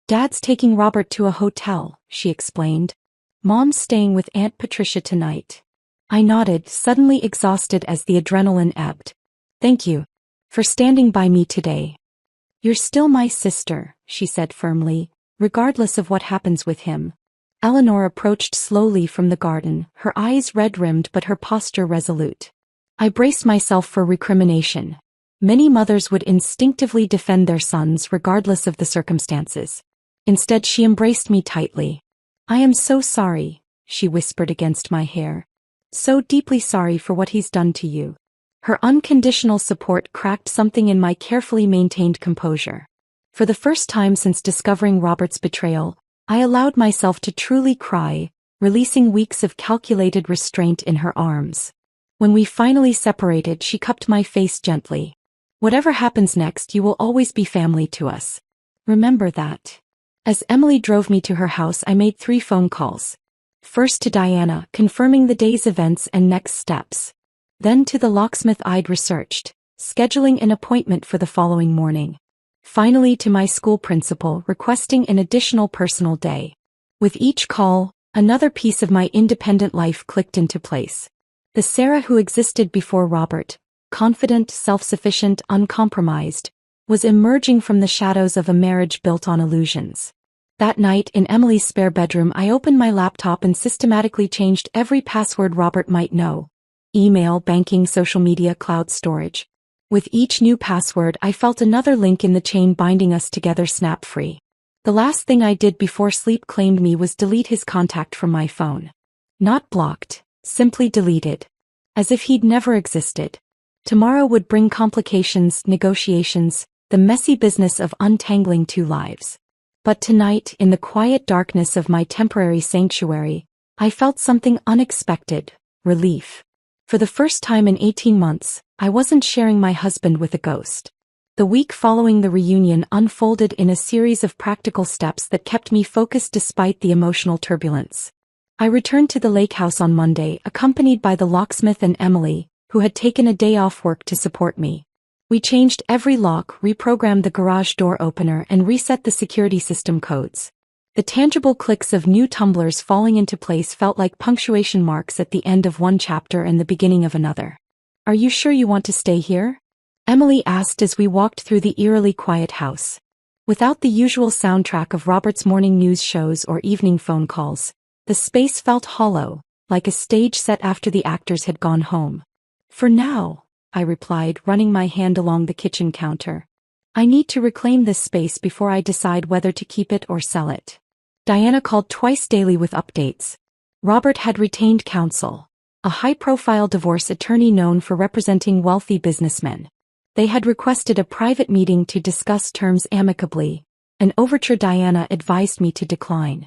Dad's taking Robert to a hotel, she explained. Mom's staying with Aunt Patricia tonight. I nodded, suddenly exhausted as the adrenaline ebbed. Thank you for standing by me today. You're still my sister, she said firmly, regardless of what happens with him. Eleanor approached slowly from the garden, her eyes red-rimmed but her posture resolute. I braced myself for recrimination. Many mothers would instinctively defend their sons regardless of the circumstances. Instead, she embraced me tightly. I am so sorry, she whispered against my hair. So deeply sorry for what he's done to you. Her unconditional support cracked something in my carefully maintained composure. For the first time since discovering Robert's betrayal, I allowed myself to truly cry, releasing weeks of calculated restraint in her arms. When we finally separated, she cupped my face gently. Whatever happens next, you will always be family to us. Remember that. As Emily drove me to her house, I made 3 phone calls. First to Diana, confirming the day's events and next steps. Then to the locksmith I'd researched, scheduling an appointment for the following morning. Finally to my school principal, requesting an additional personal day. With each call, another piece of my independent life clicked into place. The Sarah who existed before Robert, confident, self-sufficient, uncompromised, was emerging from the shadows of a marriage built on illusions. That night, in Emily's spare bedroom, I opened my laptop and systematically changed every password Robert might know. Email, banking, social media, cloud storage. With each new password, I felt another link in the chain binding us together snap free. The last thing I did before sleep claimed me was delete his contact from my phone. Not blocked, simply deleted. As if he'd never existed. Tomorrow would bring complications, negotiations, the messy business of untangling 2 lives. But tonight, in the quiet darkness of my temporary sanctuary, I felt something unexpected, relief. For the first time in 18 months, I wasn't sharing my husband with a ghost. The week following the reunion unfolded in a series of practical steps that kept me focused despite the emotional turbulence. I returned to the lake house on Monday, accompanied by the locksmith and Emily, who had taken a day off work to support me. We changed every lock, reprogrammed the garage door opener, and reset the security system codes. The tangible clicks of new tumblers falling into place felt like punctuation marks at the end of one chapter and the beginning of another. Are you sure you want to stay here? Emily asked as we walked through the eerily quiet house. Without the usual soundtrack of Robert's morning news shows or evening phone calls, the space felt hollow, like a stage set after the actors had gone home. For now, I replied, running my hand along the kitchen counter. I need to reclaim this space before I decide whether to keep it or sell it. Diana called twice daily with updates. Robert had retained counsel, a high-profile divorce attorney known for representing wealthy businessmen. They had requested a private meeting to discuss terms amicably, an overture Diana advised me to decline.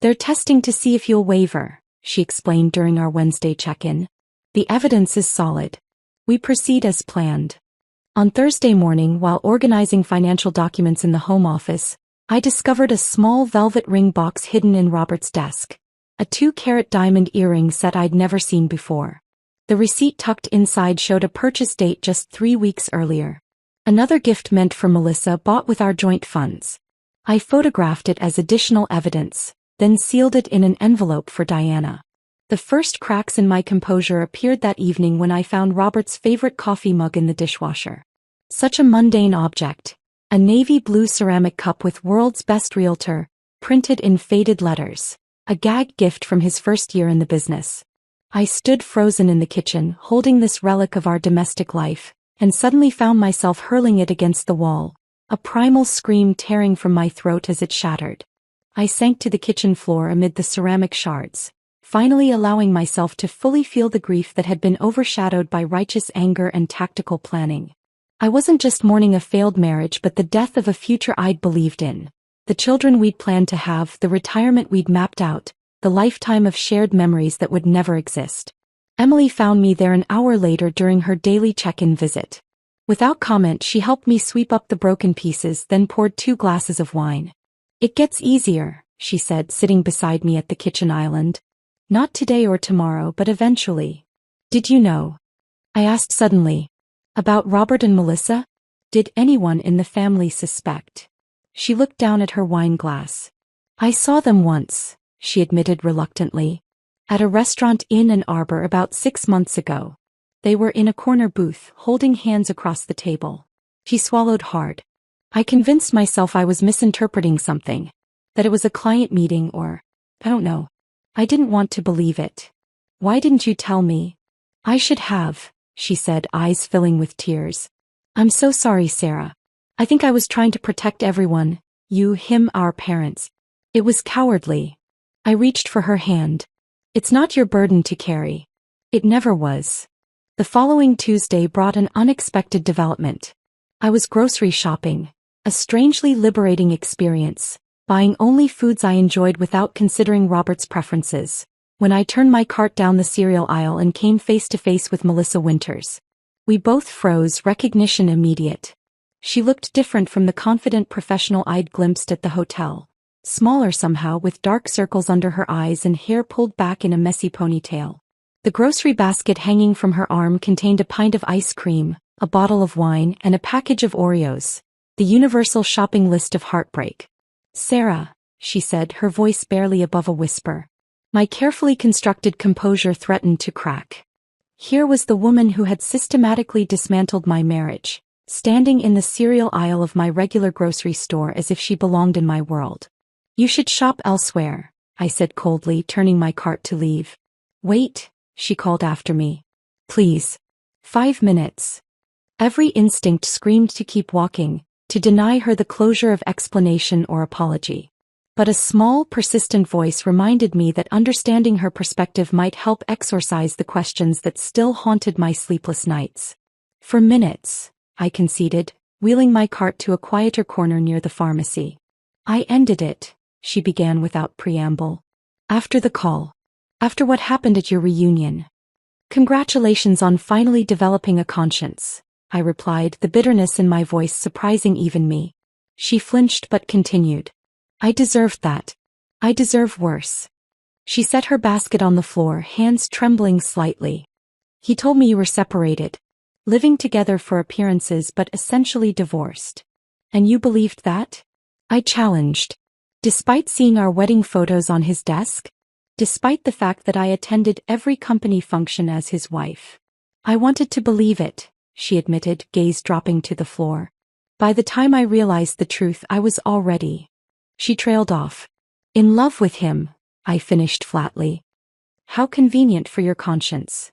They're testing to see if you'll waver, she explained during our Wednesday check-in. The evidence is solid. We proceed as planned. On Thursday morning, while organizing financial documents in the home office, I discovered a small velvet ring box hidden in Robert's desk. A 2-carat diamond earring set I'd never seen before. The receipt tucked inside showed a purchase date just 3 weeks earlier. Another gift meant for Melissa, bought with our joint funds. I photographed it as additional evidence, then sealed it in an envelope for Diana. The first cracks in my composure appeared that evening when I found Robert's favorite coffee mug in the dishwasher. Such a mundane object. A navy blue ceramic cup with "World's Best Realtor" printed in faded letters. a gag gift from his first year in the business. I stood frozen in the kitchen, holding this relic of our domestic life, and suddenly found myself hurling it against the wall, a primal scream tearing from my throat as it shattered. I sank to the kitchen floor amid the ceramic shards, finally allowing myself to fully feel the grief that had been overshadowed by righteous anger and tactical planning. I wasn't just mourning a failed marriage but the death of a future I'd believed in. The children we'd planned to have, the retirement we'd mapped out, the lifetime of shared memories that would never exist. Emily found me there an hour later during her daily check-in visit. Without comment, she helped me sweep up the broken pieces, then poured 2 glasses of wine. "It gets easier," she said, sitting beside me at the kitchen island. "Not today or tomorrow, but eventually." "Did you know?" I asked suddenly. "About Robert and Melissa? Did anyone in the family suspect?" She looked down at her wine glass. "I saw them once," she admitted reluctantly. "At a restaurant in Ann Arbor about 6 months ago. They were in a corner booth, holding hands across the table." She swallowed hard. I convinced myself I was misinterpreting something. That it was a client meeting or, I don't know. I didn't want to believe it. "Why didn't you tell me?" "I should have," she said, eyes filling with tears. "I'm so sorry, Sarah. I think I was trying to protect everyone, you, him, our parents. It was cowardly." I reached for her hand. "It's not your burden to carry." It never was. The following Tuesday brought an unexpected development. I was grocery shopping, a strangely liberating experience, buying only foods I enjoyed without considering Robert's preferences, when I turned my cart down the cereal aisle and came face to face with Melissa Winters. We both froze, recognition immediate. She looked different from the confident professional I'd glimpsed at the hotel. Smaller somehow, with dark circles under her eyes and hair pulled back in a messy ponytail. The grocery basket hanging from her arm contained a pint of ice cream, a bottle of wine, and a package of Oreos. The universal shopping list of heartbreak. "Sarah," she said, her voice barely above a whisper. My carefully constructed composure threatened to crack. Here was the woman who had systematically dismantled my marriage, standing in the cereal aisle of my regular grocery store as if she belonged in my world. "You should shop elsewhere," I said coldly, turning my cart to leave. "Wait," she called after me. "Please. 5 minutes." Every instinct screamed to keep walking, to deny her the closure of explanation or apology. But a small, persistent voice reminded me that understanding her perspective might help exorcise the questions that still haunted my sleepless nights. "For minutes," I conceded, wheeling my cart to a quieter corner near the pharmacy. "I ended it," she began without preamble. "After the call. After what happened at your reunion." "Congratulations on finally developing a conscience," I replied, the bitterness in my voice surprising even me. She flinched but continued. "I deserved that. I deserve worse." She set her basket on the floor, hands trembling slightly. "He told me you were separated. Living together for appearances but essentially divorced. And you believed that?" I challenged. "Despite seeing our wedding photos on his desk? Despite the fact that I attended every company function as his wife?" "I wanted to believe it," she admitted, gaze dropping to the floor. "By the time I realized the truth, I was already..." She trailed off. "In love with him," I finished flatly. "How convenient for your conscience."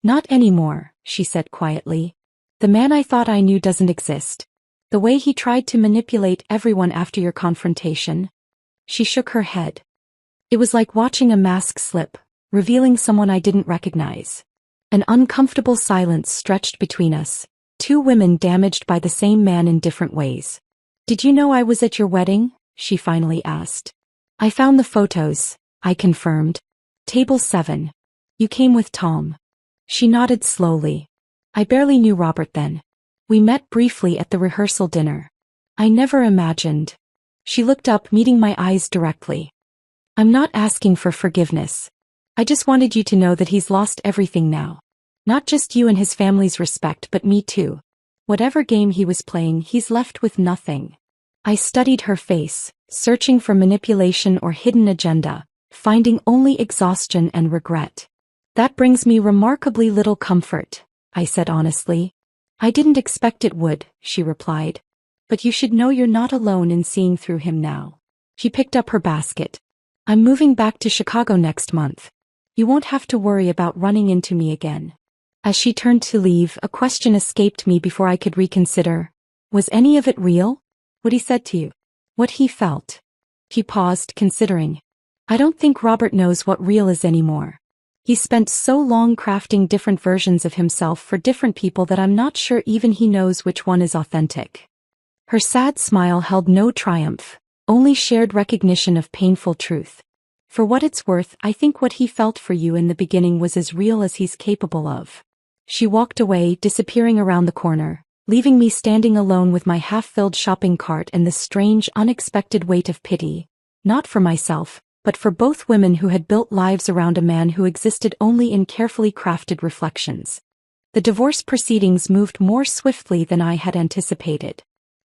"Not anymore," she said quietly. "The man I thought I knew doesn't exist. The way he tried to manipulate everyone after your confrontation." She shook her head. "It was like watching a mask slip, revealing someone I didn't recognize." An uncomfortable silence stretched between us, 2 women damaged by the same man in different ways. "Did you know I was at your wedding?" she finally asked. "I found the photos," I confirmed. "Table 7. You came with Tom." She nodded slowly. "I barely knew Robert then. We met briefly at the rehearsal dinner. I never imagined." She looked up, meeting my eyes directly. "I'm not asking for forgiveness. I just wanted you to know that he's lost everything now. Not just you and his family's respect, but me too. Whatever game he was playing, he's left with nothing." I studied her face, searching for manipulation or hidden agenda, finding only exhaustion and regret. "That brings me remarkably little comfort," I said honestly. "I didn't expect it would," she replied. "But you should know you're not alone in seeing through him now." She picked up her basket. I'm moving back to Chicago next month. You won't have to worry about running into me again. As she turned to leave, a question escaped me before I could reconsider. Was any of it real? What he said to you? What he felt? She paused, considering. I don't think Robert knows what real is anymore. He spent so long crafting different versions of himself for different people that I'm not sure even he knows which one is authentic. Her sad smile held no triumph, only shared recognition of painful truth. For what it's worth, I think what he felt for you in the beginning was as real as he's capable of. She walked away, disappearing around the corner, leaving me standing alone with my half-filled shopping cart and the strange, unexpected weight of pity. Not for myself, but for both women who had built lives around a man who existed only in carefully crafted reflections. The divorce proceedings moved more swiftly than I had anticipated.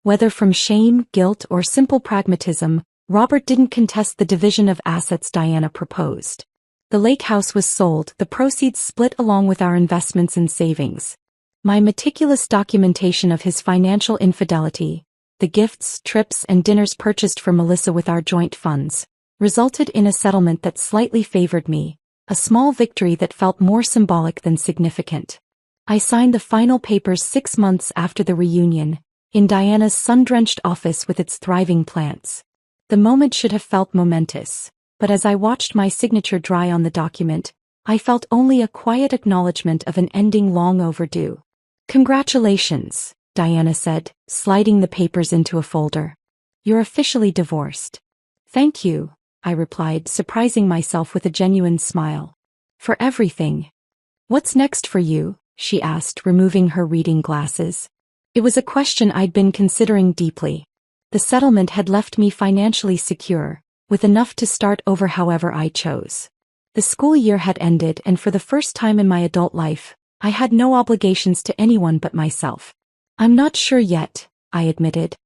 Whether from shame, guilt, or simple pragmatism, Robert didn't contest the division of assets Diana proposed. The lake house was sold, the proceeds split along with our investments and savings. My meticulous documentation of his financial infidelity, the gifts, trips, and dinners purchased for Melissa with our joint funds, resulted in a settlement that slightly favored me, a small victory that felt more symbolic than significant. I signed the final papers 6 months after the reunion, in Diana's sun-drenched office with its thriving plants. The moment should have felt momentous, but as I watched my signature dry on the document, I felt only a quiet acknowledgement of an ending long overdue. Congratulations, Diana said, sliding the papers into a folder. You're officially divorced. Thank you, I replied, surprising myself with a genuine smile. For everything. What's next for you? She asked, removing her reading glasses. It was a question I'd been considering deeply. The settlement had left me financially secure, with enough to start over however I chose. The school year had ended, and for the first time in my adult life, I had no obligations to anyone but myself. I'm not sure yet, I admitted.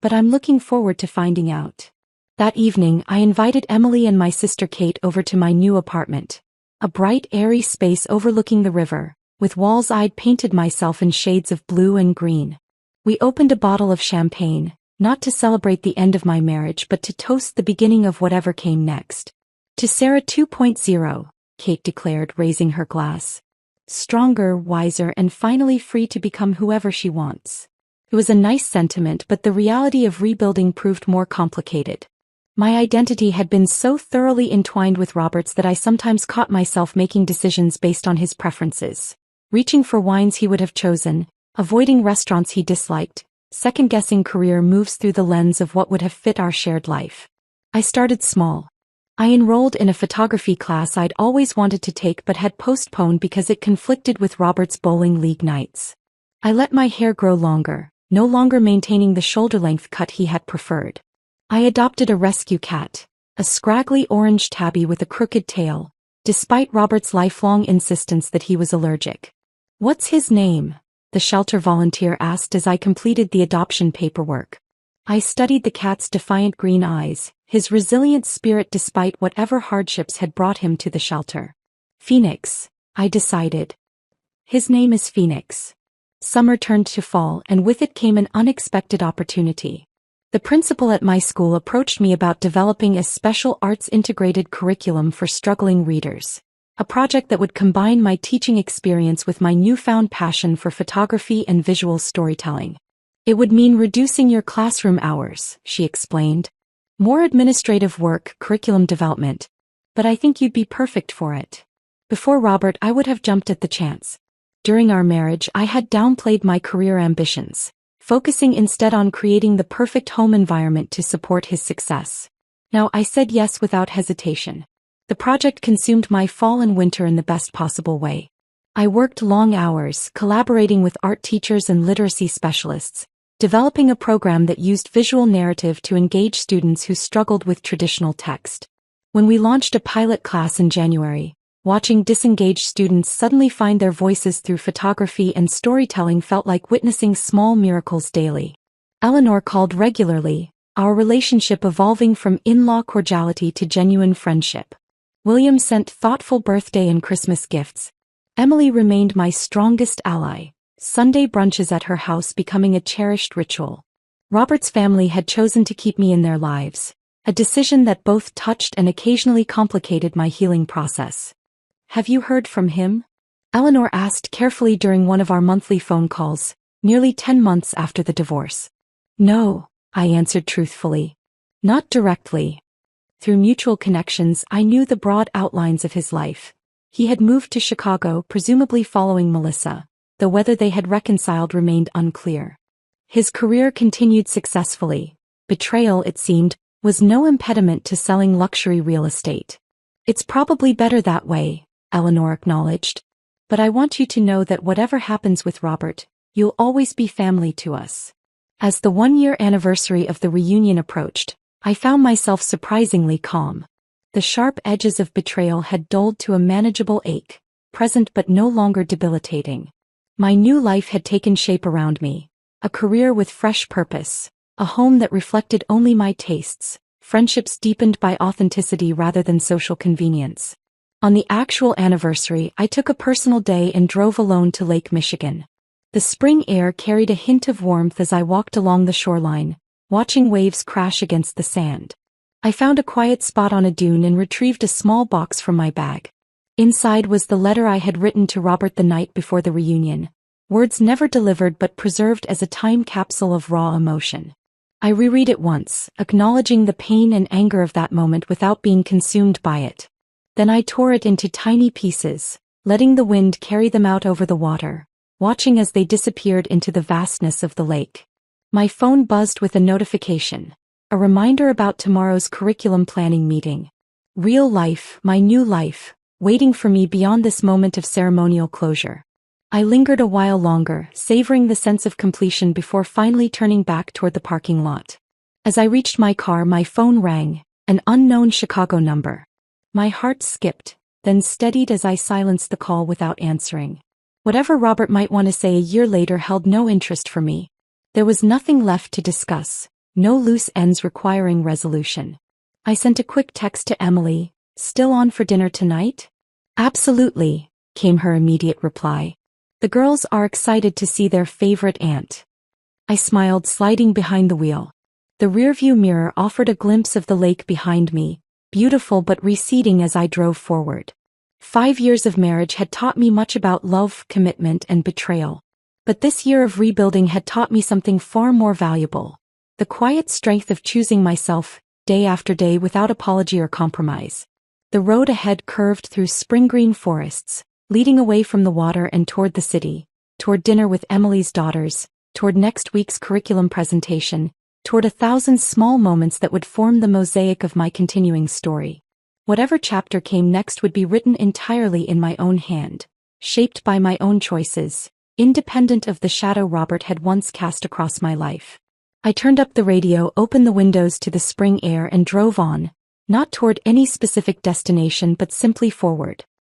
But I'm looking forward to finding out. That evening, I invited Emily and my sister Kate over to my new apartment. A bright, airy space overlooking the river, with walls I'd painted myself in shades of blue and green. We opened a bottle of champagne, not to celebrate the end of my marriage but to toast the beginning of whatever came next. To Sarah 2.0, Kate declared, raising her glass. Stronger, wiser, and finally free to become whoever she wants. It was a nice sentiment, but the reality of rebuilding proved more complicated. My identity had been so thoroughly entwined with Robert's that I sometimes caught myself making decisions based on his preferences, reaching for wines he would have chosen, avoiding restaurants he disliked, second-guessing career moves through the lens of what would have fit our shared life. I started small. I enrolled in a photography class I'd always wanted to take but had postponed because it conflicted with Robert's bowling league nights. I let my hair grow longer, no longer maintaining the shoulder-length cut he had preferred. I adopted a rescue cat, a scraggly orange tabby with a crooked tail, despite Robert's lifelong insistence that he was allergic. What's his name? The shelter volunteer asked as I completed the adoption paperwork. I studied the cat's defiant green eyes, his resilient spirit despite whatever hardships had brought him to the shelter. Phoenix, I decided. His name is Phoenix. Summer turned to fall, and with it came an unexpected opportunity. The principal at my school approached me about developing a special arts integrated curriculum for struggling readers. A project that would combine my teaching experience with my newfound passion for photography and visual storytelling. It would mean reducing your classroom hours, she explained. More administrative work, curriculum development. But I think you'd be perfect for it. Before Robert, I would have jumped at the chance. During our marriage, I had downplayed my career ambitions, focusing instead on creating the perfect home environment to support his success. Now I said yes without hesitation. The project consumed my fall and winter in the best possible way. I worked long hours, collaborating with art teachers and literacy specialists, developing a program that used visual narrative to engage students who struggled with traditional text. When we launched a pilot class in January, watching disengaged students suddenly find their voices through photography and storytelling felt like witnessing small miracles daily. Eleanor called regularly, our relationship evolving from in-law cordiality to genuine friendship. William sent thoughtful birthday and Christmas gifts. Emily remained my strongest ally, Sunday brunches at her house becoming a cherished ritual. Robert's family had chosen to keep me in their lives, A decision that both touched and occasionally complicated my healing process. Have you heard from him? Eleanor asked carefully during one of our monthly phone calls, nearly 10 months after the divorce. No, I answered truthfully. Not directly. Through mutual connections, I knew the broad outlines of his life. He had moved to Chicago, presumably following Melissa, though whether they had reconciled remained unclear. His career continued successfully. Betrayal, it seemed, was no impediment to selling luxury real estate. It's probably better that way, Eleanor acknowledged. But I want you to know that whatever happens with Robert, you'll always be family to us. As the 1-year anniversary of the reunion approached, I found myself surprisingly calm. The sharp edges of betrayal had dulled to a manageable ache, present but no longer debilitating. My new life had taken shape around me, a career with fresh purpose, a home that reflected only my tastes, friendships deepened by authenticity rather than social convenience. On the actual anniversary, I took a personal day and drove alone to Lake Michigan. The spring air carried a hint of warmth as I walked along the shoreline, watching waves crash against the sand. I found a quiet spot on a dune and retrieved a small box from my bag. Inside was the letter I had written to Robert the night before the reunion, words never delivered but preserved as a time capsule of raw emotion. I reread it once, acknowledging the pain and anger of that moment without being consumed by it. Then I tore it into tiny pieces, letting the wind carry them out over the water, watching as they disappeared into the vastness of the lake. My phone buzzed with a notification, a reminder about tomorrow's curriculum planning meeting. Real life, my new life, waiting for me beyond this moment of ceremonial closure. I lingered a while longer, savoring the sense of completion before finally turning back toward the parking lot. As I reached my car, my phone rang, an unknown Chicago number. My heart skipped, then steadied as I silenced the call without answering. Whatever Robert might want to say a year later held no interest for me. There was nothing left to discuss, no loose ends requiring resolution. I sent a quick text to Emily, "Still on for dinner tonight?" "Absolutely," came her immediate reply. "The girls are excited to see their favorite aunt." I smiled, sliding behind the wheel. The rearview mirror offered a glimpse of the lake behind me, beautiful but receding as I drove forward. 5 years of marriage had taught me much about love, commitment, and betrayal. But this year of rebuilding had taught me something far more valuable. The quiet strength of choosing myself, day after day without apology or compromise. The road ahead curved through spring-green forests, leading away from the water and toward the city, toward dinner with Emily's daughters, toward next week's curriculum presentation, toward 1,000 small moments that would form the mosaic of my continuing story. Whatever chapter came next would be written entirely in my own hand, shaped by my own choices, independent of the shadow Robert had once cast across my life. I turned up the radio, opened the windows to the spring air and drove on, not toward any specific destination but simply forward.